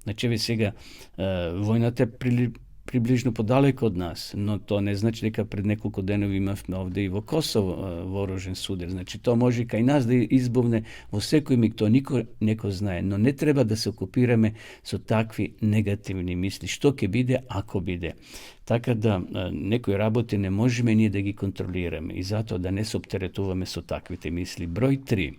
значи ви сега војната е приближно подалеко од нас, но тоа не значи дека пред неколку денови имавме овде и во Косово вооружен судир. Значи, тоа може кај нас да избувне во секој миг, тоа никој не го знае, но не треба да се окупираме со такви негативни мисли. Што ќе биде, ако биде. Така да некои работи не можеме ние да ги контролираме и затоа да не се оптеретуваме со таквите мисли. Број 3.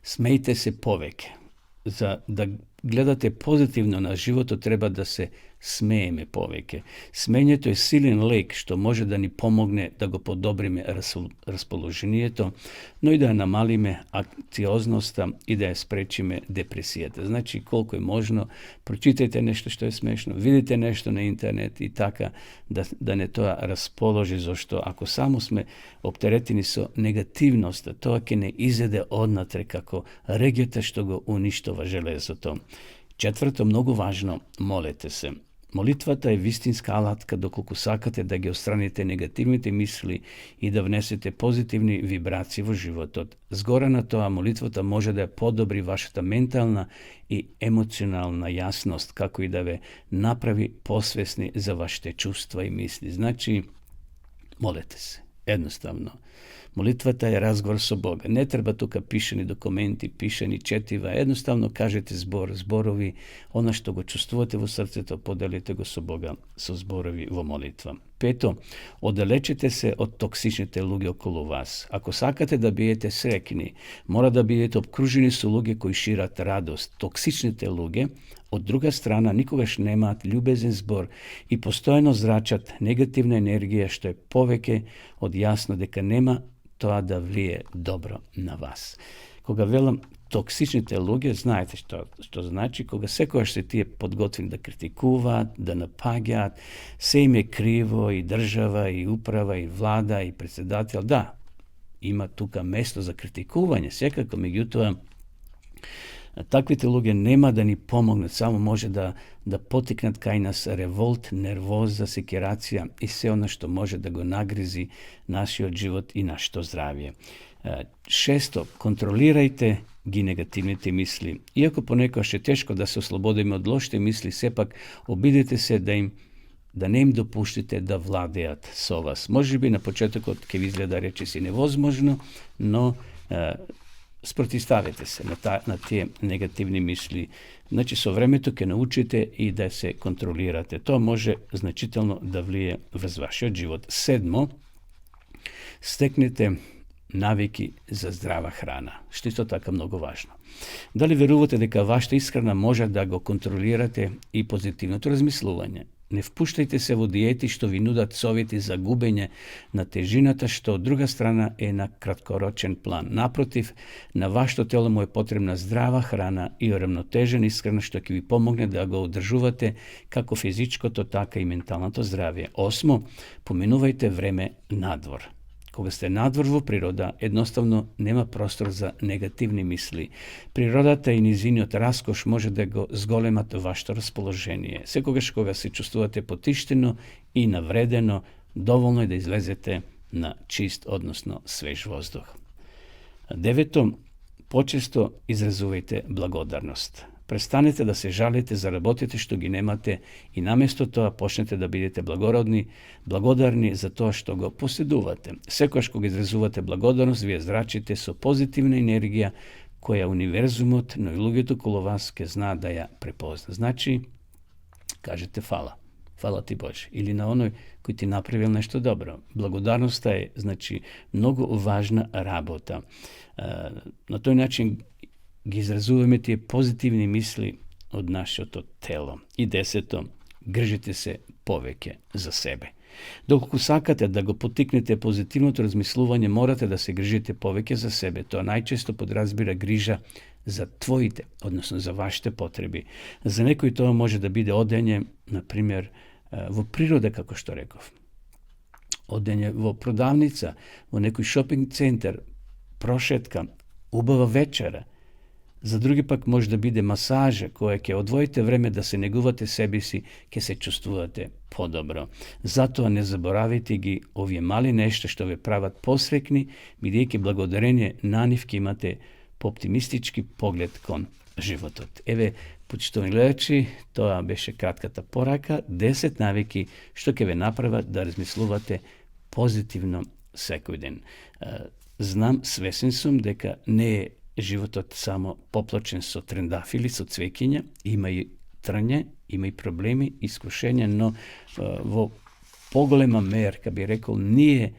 Смејте се повеќе. За да гледате позитивно на животот, треба да се смееме повеќе. Смењето е силен лек што може да ни помогне да го подобриме расположението, но и да ја намалиме анксиозноста и да ја спречиме депресијата. Значи, колку е можно, прочитајте нешто што е смешно, видите нешто на интернет и така да не тоа расположи, зашто ако само сме оптеретени со негативноста, тоа ќе не изеде однатре како регјата што го уништува железото. Четврто, многу важно, молете се. Молитвата е вистинска алатка доколку сакате да ги отстраните негативните мисли и да внесете позитивни вибрации во животот. Згора на тоа, молитвата може да ја подобри вашата ментална и емоционална јасност, како и да ве направи посвесни за вашите чувства и мисли. Значи, молете се. Едноставно. Молитвата е разговор со Бога. Не треба тука пишани документи, пишани четива. Едноставно кажете зборови, она што го чувствувате во срцето, поделите го со Бога со зборови во молитва. 5. Odalečite se od toksične luge okolo vas. Ako sakate da bijete srekni, mora da bijete obkruženi su luge koji širat radost. Toksične luge, od druga strana nikogaš nemat ljubezen zbor i postojno zračat negativna energija što je poveke od jasno deka nema to da vlije dobro na vas. Koga velam toksične luge, znajte što znači, koga sekojaš se tije podgotvim da kritikuvat, da napagjat, sve im je krivo i država i uprava i vlada i predsjedatelj, da, ima tuka mesto za kritikuvanje, svekako, međutim, takvi luge nema da ni pomogne, samo može da potiknat kaj nas revolt, nervoza, sekiracija i sve ono što može da go nagrizi naš život i našto zdravlje. 6. Kontrolirajte gi negativnite misli. Iako ponekad je teško da se oslobodimo od loše misli, sepak obidite se da ne im dopuštite da vladejat so vas. Može bi na početku, kad izgleda reći si nevozmožno, no sprotistavite se na te negativne misli. Znači, so vremeto ke naučite i da se kontrolirate. To može značitelno da vlije vrz vaš život. 7. Steknite naviki za zdrava hrana, što je isto tako mnogo važno. Da li verujete da vaša ishrana može da go kontrolirate i pozitivno to razmisluvanje? Ne vpuštajte se u dijeti što vi nudat sovjeti za gubenje na težinata, što druga strana je na kratkoročen plan. Naprotiv, na vašto telo mu je potrebna zdrava hrana i uravnotežena ishrana što ki vi pomogne da ga održuvate kako fizičko, to tako i mentalno to zdravlje. 8. Pomenuvajte vreme nadvor. Koga ste nadvorvu priroda, jednostavno nema prostor za negativni misli. Природата и низиниот раскош може да го зголемат вашето расположение. Секогаш кога се чувствувате потиштено и навредено, доволно е да излезете на чист, односно свеж воздух. 9. Почесто изразувајте благодарност. Престанете да се жалите за работите што ги немате и наместо тоа почнете да бидете благодарни за тоа што го поседувате. Секогаш кога изразувате благодарност, вие зрачите со позитивна енергија која универзумот, но и луѓето околу вас ке знаат да ја препозна. Значи, кажете фала. Фала ти Боже. Или на оној кој ти направил нешто добро. Благодарноста е, значи, многу важна работа. На тој начин ги изразуваме тие позитивни мисли од нашето тело. И 10. Грижите се повеќе за себе. Доколку сакате да го потикнете позитивното размислување, морате да се грижите повеќе за себе. Тоа најчесто подразбира грижа за твоите, односно за вашите потреби. За некој тоа може да биде одење, например, во природа, како што реков. Одење во продавница, во некој шопинг центар, прошетка, убава вечера. За други пак може да биде масажа, која ќе одвоите време да се негувате себе си, ќе се чувствувате подобро. Затоа не заборавите ги овие мали нешта што ве прават посрекни, бидејќи благодарение на нив ќе имате по-оптимистички поглед кон животот. Еве, почитувани гледачи, тоа беше кратката порака, 10 навики што ќе ве направат да размислувате позитивно секој ден. Знам, свесен сум дека не е животот само поплачен со трендафили, со цвекиња, има и трње, има и проблеми, искушења, но во поголема мерка би рекол, ние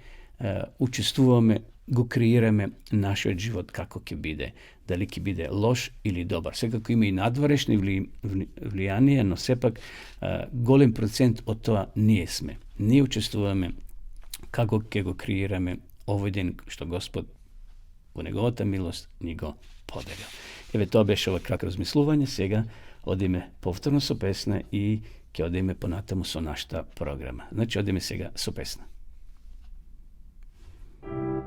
учествуваме, го креираме нашиот живот како ќе биде. Дали ќе биде лош или добар. Секако има и надворешни влијанија, но сепак голем процент од тоа ние сме. Ние учествуваме како ќе го креираме овој ден што Господ во неговата милост ни го поделил. Еве, тоа беше ова кратко размислување. Сега одиме повторно со песна и ќе одиме понатаму со нашата програма. Значи, одиме сега со песна. Sim.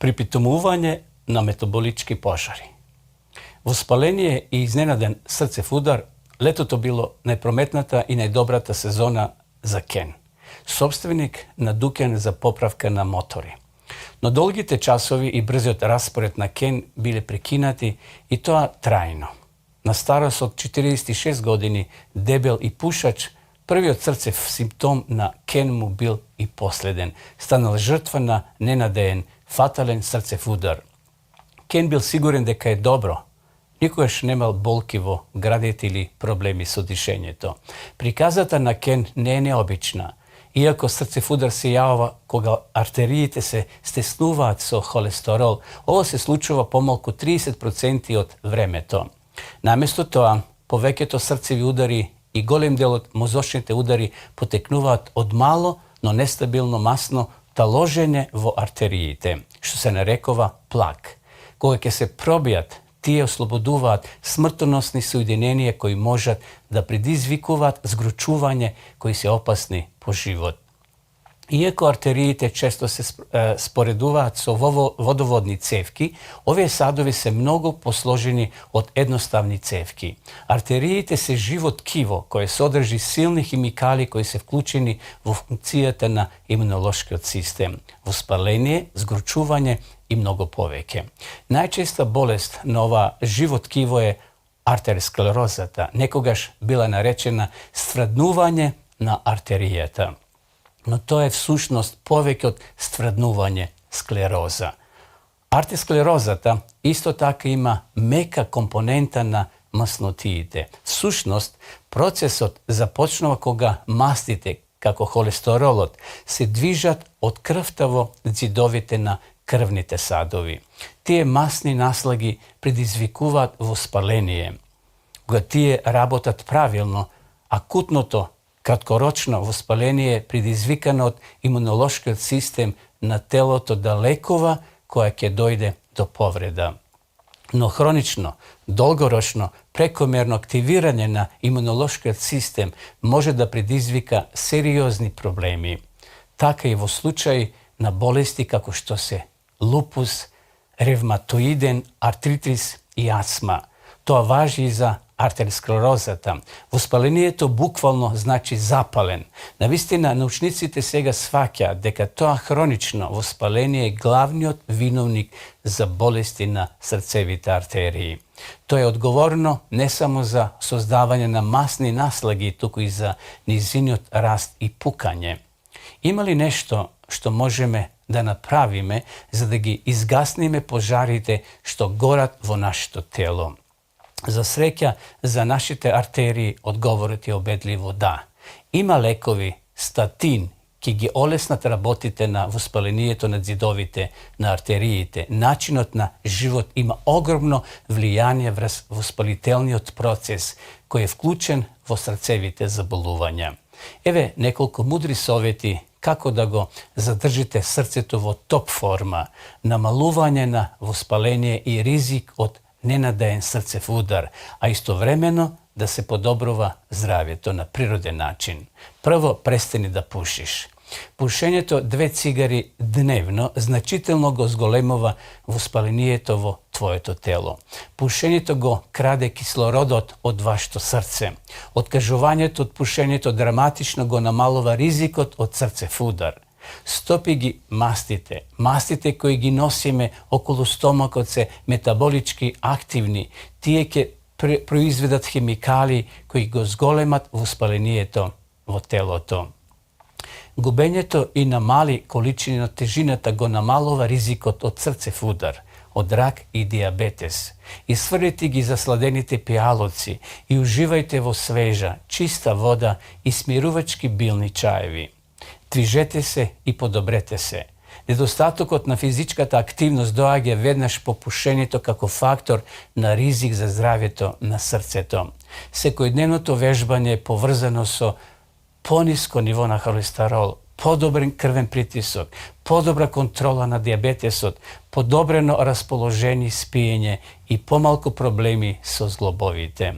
Pripitomuvanje na metabolički požari. Воспаление и изненаден срцев удар, летото било најпрометната и најдобрата сезона за Кен, собственик на Дукен за поправка на мотори. Но долгите часови и брзиот распоред на Кен биле прекинати и тоа трајно. На старост од 46 години, дебел и пушач, првиот срцев симптом на Кен му бил и последен. Станал жртва на ненадеен, фатален срцев удар. Кен бил сигурен дека е добро. Никогаш немал болки во градите или проблеми со дишењето. Приказата на Кен не е необична. Иако срцев удар се јавува кога артериите се стеснуваат со холестерол, ово се случува помалку 30% од времето. Наместо тоа, повеќето срцеви удари и голем дел од мозочните удари потекнуваат од мало, но нестабилно масно таложење во артериите, што се нарекува плак. Кога ќе се пробијат, тие ослободуваат смртоносни соединенија кои можат да предизвикуваат згручување кои се опасни по живот. Иако артериите често се споредуваат со водоводни цевки, овие садови се многу посложени од едноставни цевки. Артериите се живо ткиво кое содржи силни химикали кои се вклучени во функцијата на имунолошкиот систем, воспаление, згручување и многу повеќе. Најчеста болест на ова живо ткиво е артерисклерозата, некогаш била наречена стврднување на артеријата. Но тоа е всушност повеќе од стврднување, склероза. Артерисклерозата исто така има мека компонента на маснотиите. Всушност, процесот започнува кога мастите, како холестеролот, се движат од крвта во ѕидовите на крвните садови. Тие масни наслаги предизвикуваат воспаление. Кога тие работат правилно, акутното краткорочно воспаление е предизвикано од имунолошкиот систем на телото да лекува која ќе дојде до повреда. Но хронично, долгорочно, прекомерно активирање на имунолошкиот систем може да предизвика сериозни проблеми. Така и во случај на болести како што се лупус, ревматоиден артритис и астма. Тоа важи и за артерисклерозата. Воспалението буквално значи запален. Навистина, научниците сега сваќаат дека тоа хронично воспаление е главниот виновник за болести на срцевите артерии. Тоа е одговорно не само за создавање на масни наслаги, туку и за низиниот раст и пукање. Има ли нешто што можеме да направиме за да ги изгасниме пожарите што горат во нашето тело? За среќа, за нашите артерии одговорот е обедливо да. Има лекови, статин, ќе ги олеснат работите на воспалението на зидовите, на артериите. Начинот на живот има огромно влијание врз воспалителниот процес, кој е вклучен во срцевите заболувања. Еве неколку мудри совети како да го задржите срцето во топ форма, намалување на воспаление и ризик од ненадаен срцев удар, а истовремено да се подобрува здравјето на природен начин. Прво, престани да пушиш. Пушењето 2 цигари дневно значително го зголемува воспалението во твоето тело. Пушењето го краде кислородот од вашето срце. Откажувањето од пушењето драматично го намалува ризикот од срцев удар. Стопи ги мастите. Мастите кои ги носиме околу стомакот се метаболички активни. Тие ќе произведат хемикали кои го зголемат воспалението во телото. Губењето и намали количини на тежината го намалува ризикот од срцев удар, од рак и диабетес. Исфрлите ги засладените пијалоци и уживајте во свежа, чиста вода и смирувачки билни чаеви. Движете се и подобрете се. Недостатокот на физичката активност доаѓа веднаш по пушењето како фактор на ризик за здравјето на срцето. Секојдневното вежбање е поврзано со пониско ниво на холестерол, подобрен крвен притисок, подобра контрола на диабетесот, подобрено расположение и спиење и помалку проблеми со зглобовите.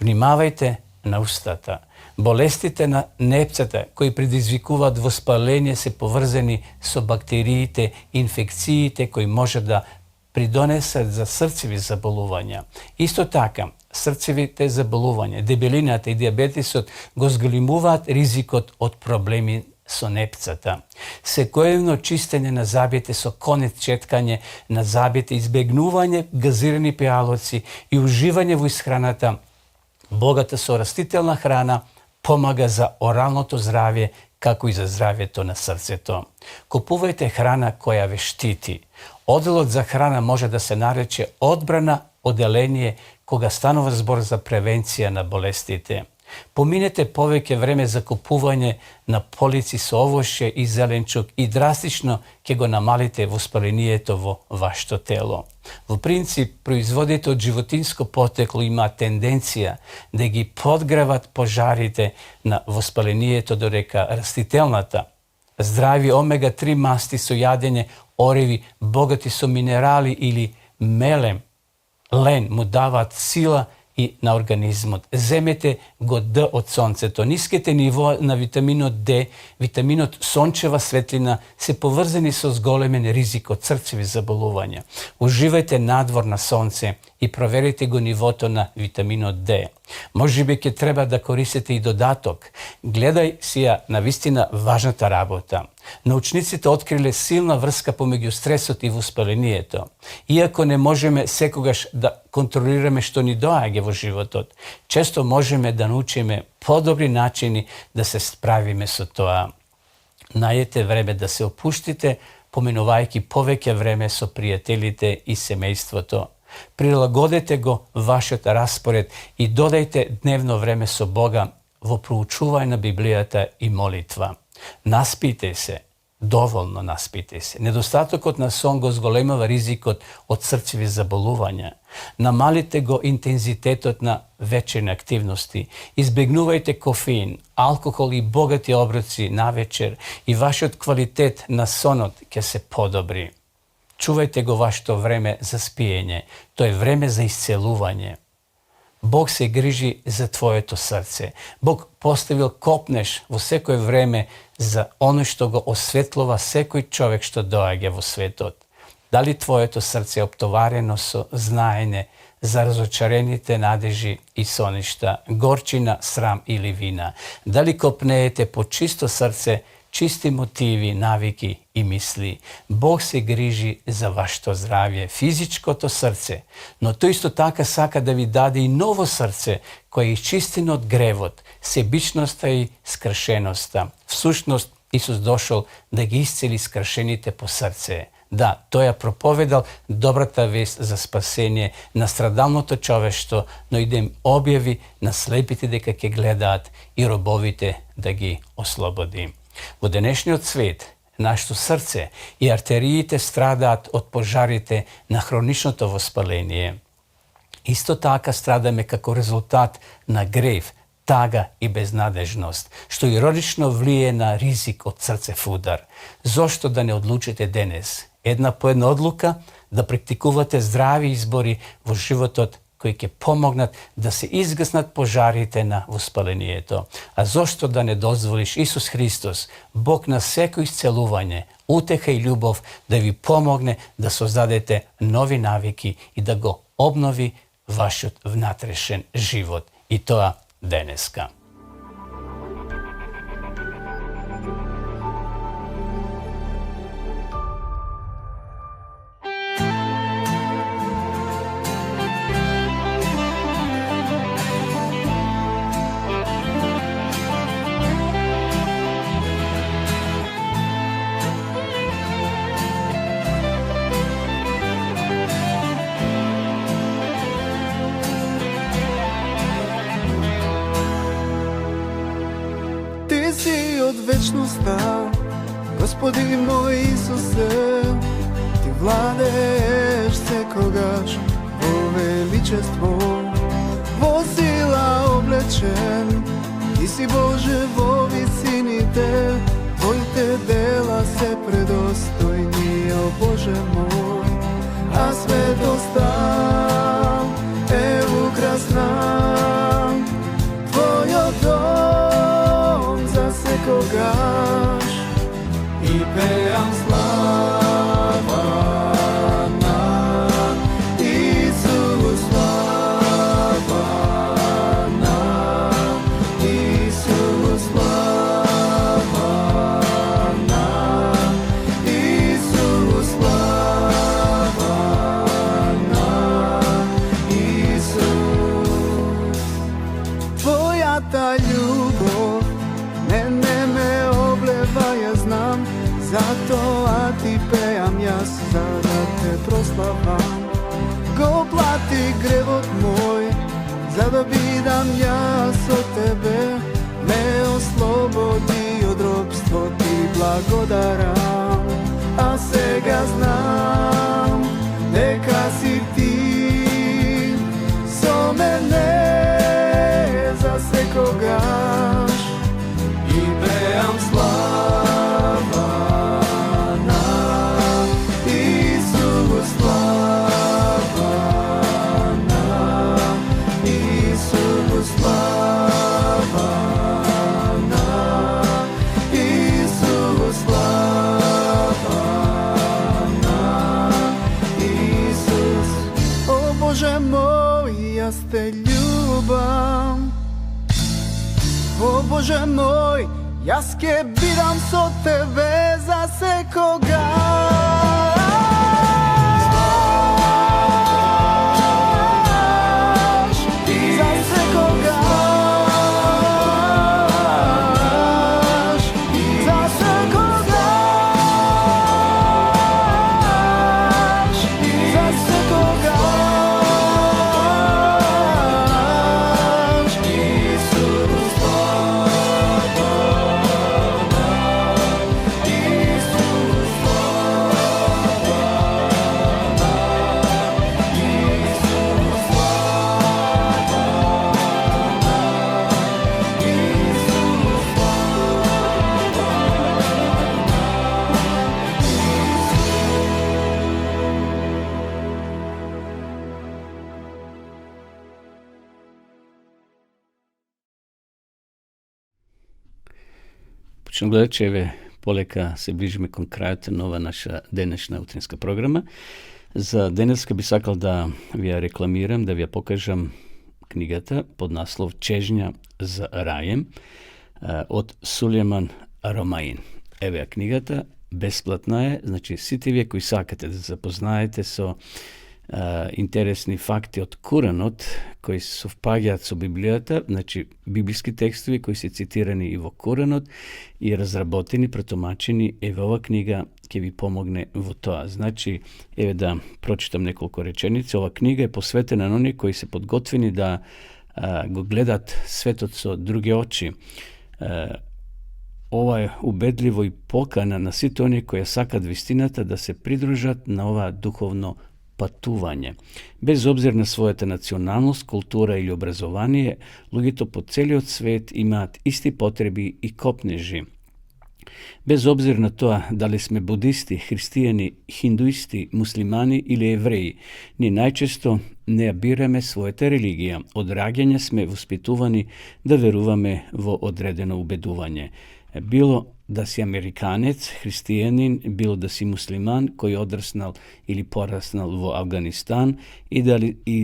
Внимавајте на устата. Болестите на непцата кои предизвикуваат воспаление се поврзани со бактериите, инфекциите кои може да придонесат за срцеви заболувања. Исто така, срцевите заболувања, дебелината и диабетесот го зголемуваат ризикот од проблеми со непцата. Секојдневно чистење на зъбите со конец четкање на зъбите, избегнување газирани пијалоци и уживање во исхраната богата со растителна храна помага за оралното здравје, како и за здравјето на срцето. Купувајте храна која ве штити. Оделот за храна може да се нарече одбрана оделение кога станува збор за превенција на болестите. Поминете повеќе време за купување на полици со овошје и зеленчук и драстично ќе го намалите воспалението во вашето тело. Во принцип, производите од животинско потекло има тенденција да ги подгреват пожарите на воспалението додека растителната. Здрави омега-3 масти со јадење ореви богати со минерали или мелем, лен му даваат сила и на организмот. Земете го Д од сонцето. Ниските нивоа на витаминот Д, витаминот сончева светлина се поврзани со зголемен ризик од срцеви заболувања. Уживајте надвор на сонце и проверите го нивото на витаминот Д. Можеби ќе треба да користите и додаток. Гледај си ја на вистина важната работа. Научниците откриле силна врска помеѓу стресот и воспалението. Иако не можеме секогаш да контролираме што ни доаѓа во животот, често можеме да научиме подобри начини да се справиме со тоа. Најдете време да се опуштите, поминувајќи повеќе време со пријателите и семејството. Прилагодете го вашиот распоред и додајте дневно време со Бога во проучување на Библијата и молитва. Наспите се, доволно наспите се. Недостатокот на сон го зголемува ризикот од срцеви заболувања. Намалите го интензитетот на вечерни активности. Избегнувајте кофеин, алкохол и богати оброци навечер и вашиот квалитет на сонот ќе се подобри. Чувајте го вашето време за спиење. Тоа е време за исцелување. Бог се грижи за твоето срце. Бог поставил копнеш во секој време за оно што го осветлува секој човек што доаѓа во светот. Дали твоето срце е оптоварено со знаење за разочарените надежи и соништа, горчина, срам или вина? Дали копнеете по чисто срце, чисти мотиви, навики и мисли? Бог се грижи за вашето здравје, физичкото срце, но тој исто така сака да ви даде и ново срце, кое е изчистено од гревот, себичноста и скршеноста. Всушност, Исус дошол да ги исцели скршените по срце. Да, тој ја проповедал добрата вест за спасение на страдалното човештво, но и да им објави на слепите дека ќе гледаат и робовите да ги ослободи. Во денешниот свет, нашето срце и артериите страдаат од пожарите на хроничното воспаление. Исто така страдаме како резултат на грев, тага и безнадежност, што иронично влие на ризик од срцев удар. Зошто да не одлучите денес? Една по една одлука да практикувате здрави избори во животот кои ќе помогнат да се изгаснат пожарите на воспалението. А зошто да не дозволиш Исус Христос, Бог на секој исцелување, утеха и љубов, да ви помогне да создадете нови навики и да го обнови вашиот внатрешен живот. И тоа денеска. вечността, Господи мой Исусе, Ти владееш секогаш во величество, во сила облечен, Ти си Боже во висините, Твоите дела се предостојни, о Боже мој, а светоста е украсна. Твојот дом за секогаш и пеам слава на Исус, слава на Исус, слава на Исус, слава на Исус. Твојата љубов мене ме облева, ја знам, затоа ти пеам јас, за да те прославам. Го плати гревот мој, за да бидам јас од тебе, ме ослободи од робство, ти благодарам. А сега знам дека си ти со мене за секогаш и пеам слава на Исус, слава на Исус, слава на Исус, слава на Исус. О Боже мој, јас те љубам. О Боже мој, јас ке бидам со тебе за секогаш, за секогаш, за секогаш, за секогаш. Исус, слава на Исус, слава на Исус, слава на Исус, Почнем гледачи, еве полека се ближиме кон крајот на ова наша денешна утринска програма. За денеска би сакал да ви ја рекламирам, да ви ја покажам книгата под наслов Чежња за рајем од Сулјеман Ромаин. Еве ја книгата, бесплатна е, значи сите вие кои сакате да запознаете со интересни факти од Куранот, кои се совпаѓаат со Библијата, значи библиски текстови кои се цитирани и во Куранот и разработени, претумачени, еве ова книга ќе ви помогне во тоа. Значи, еве да прочитам неколку реченици. Ова книга е посветена на оние кои се подготвени да го гледат светот со други очи. ова е убедливо и покана на сите оние кои сакат вистината да се придружат на ова духовно патување. Без обзир на својата националност, култура или образование, луѓето по целиот свет имаат исти потреби и копнежи. Без обзир на тоа дали сме будисти, христијани, хиндуисти, муслимани или евреи, ние најчесто не ја бираме својата религија. Од раѓање сме воспитувани да веруваме во одредено убедување. Било да си американец, христијанин, било да си муслиман кој одраснал или пораснал во Авганистан и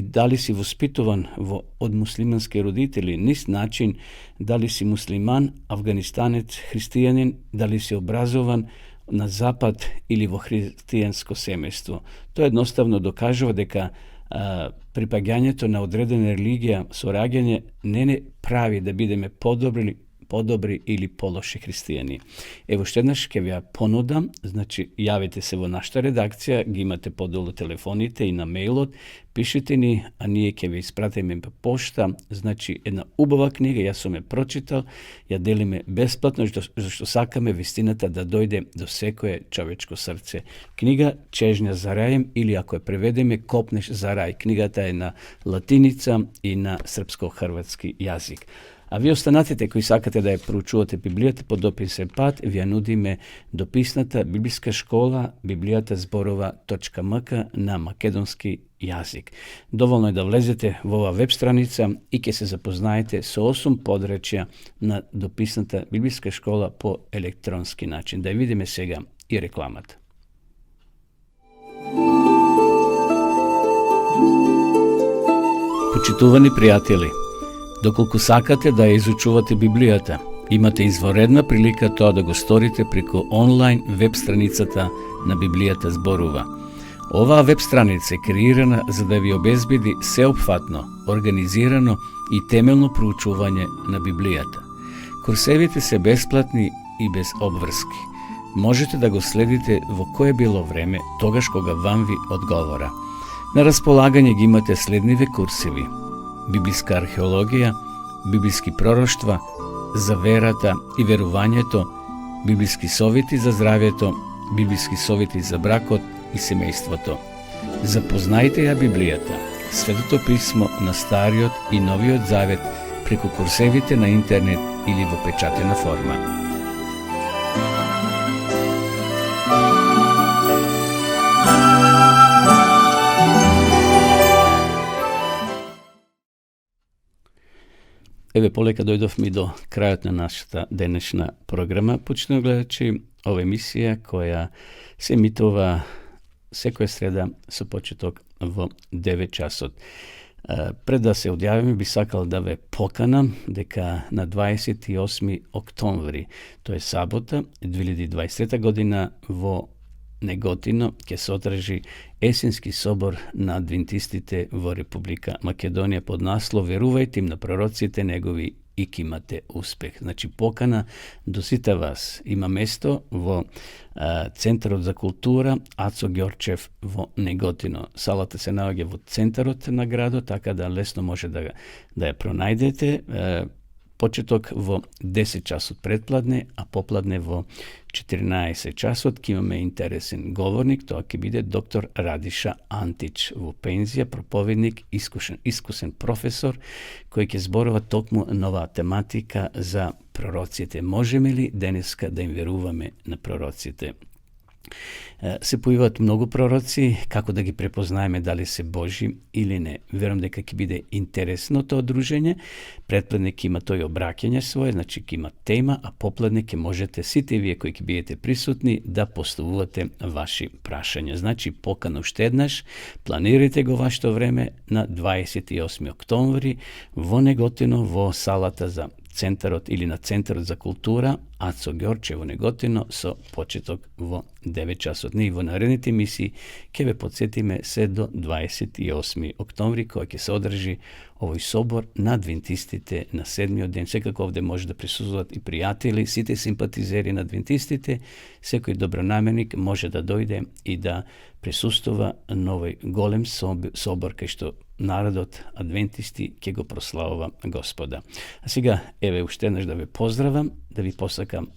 дали си воспитуван од муслимански родители, низ начин дали си муслиман, афганистанец, христијанин, дали си образован на запад или во христијанско семејство. Тоа едноставно докажува дека припаѓањето на одредена религија со раѓање не прави да бидеме подобри или полоши христијани. Ево штеднаш ќе ви ја понудам, значи јавете се во нашата редакција, ги имате подолу телефоните и на мејлот, пишете ни, а ние ќе ви испратиме по пошта, значи една убава книга, јас сум ја прочитал, ја делиме бесплатно, зашто сакаме вистината да дојде до секое човечко срце. Книга Чежња за рајем, или ако ја преведеме Копнеш за рај. Книгата е на латиница и на српско-хрватски јазик. А ви останатите кои сакате да ја проучувате Библијата по дописен пат, ви ја нудиме дописната библиска школа bibliјатазборова.mk на македонски јазик. Доволно е да влезете во ова веб страница и ќе се запознаете со 8 подречја на дописната библиска школа по електронски начин. Да ја видиме сега и рекламата. Почитувани пријатели, доколку сакате да ја изучувате Библијата, имате изворедна прилика тоа да го сторите преку онлайн веб страницата на Библијата зборува. Оваа веб страница е креирана за да ви обезбеди сеопфатно, организирано и темелно проучување на Библијата. Курсевите се бесплатни и без обврски. Можете да го следите во кое било време, тогаш кога вам ви одговора. На располагање ги имате следниве курсеви: библиска археологија, библиски пророштва, за верата и верувањето, библиски совети за здравјето, библиски совети за бракот и семејството. Запознајте ја Библијата, Светото писмо на Стариот и Новиот Завет преку курсевите на интернет или во печатена форма. Еве, полека дојдовме до крајот на нашата денешна програма. Почнемо гледачи ова емисија која се емитува секоја среда со почеток во 9 часот. Пред да се одјавиме, би сакал да ве поканам дека на 28 октомври, тоа е сабота, 2023 година, во Неготино ќе се одржи есенски собор на адвентистите во Република Македонија под наслов "Верувајте им на пророците негови и ќе имате успех". Значи, покана до сите вас. Има место во Центарот за култура Ацо Ѓорчев во Неготино. Салата се наоѓа во центарот на градот, така да лесно може да ја пронајдете. Почеток во 10 часот предпладне, а попладне во 14 часот ќе имаме интересен говорник. Тоа ќе биде доктор Радиша Антич, во пензија, проповедник, искусен професор, кој ќе зборува токму нова тематика за пророците. Можеме ли денеска да им веруваме на пророците? Се појавуваат многу пророци, како да ги препознаеме дали се Божи или не. Верувам дека ќе биде интересно тоа дружење. Предпладне ќе има тој обраќање свое, значи ќе има тема, а попладне ќе можете сите вие кои ќе бидете присутни да поставувате ваши прашања. Значи, покана уште еднаш, планирайте го вашето време на 28 октомври во Неготино, во салата за Центарот или на Центарот за култура Ацо Ѓорче во Неготино со почеток во 9 часот. Ние во наредните емисии ќе ве подсетиме се до 28 октомври, кој ќе се одржи овој собор на адвентистите на 7-миот ден. Секако овде може да присуствуваат и пријатели, сите симпатизери на адвентистите, секој добронамерник може да дојде и да присуствува на овој голем собор кај што народот адвентисти ќе го прославува Господа. А сега, еве, уште еднаш да ве поздравам, да ви посакам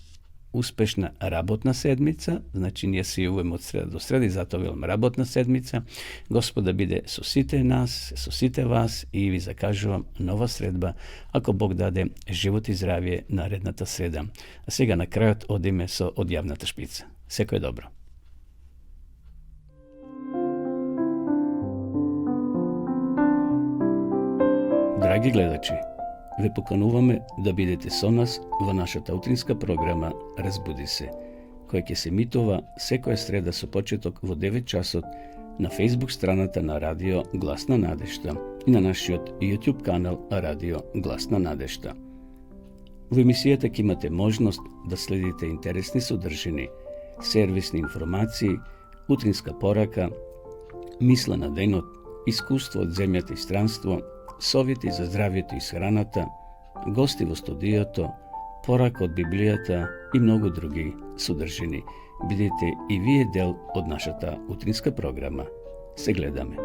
успешна работна седмица, значи ние се јуваме од среда до среда и затоа велам работна седмица. Господ да биде со сите нас, со сите вас и ви закажувам нова средба, ако Бог даде живот и здравје наредната среда. А сега на крајот одиме со одјавната шпица. Секој добро. Драги гледачи, ве покануваме да бидете со нас во нашата утринска програма Разбуди се, која ќе се емитува секоја среда со почеток во 9 часот на Facebook страната на Радио Гласна надежта и на нашиот YouTube канал Радио Гласна надежта. Во емисијата ќе имате можност да следите интересни содржини, сервисни информации, утринска порака, мисла на денот, искуство од земјата и странство, совети за здравјето и храната, гости во студиото, порака од Библијата и многу други содржини. Бидете и вие дел од нашата утринска програма. Се гледаме.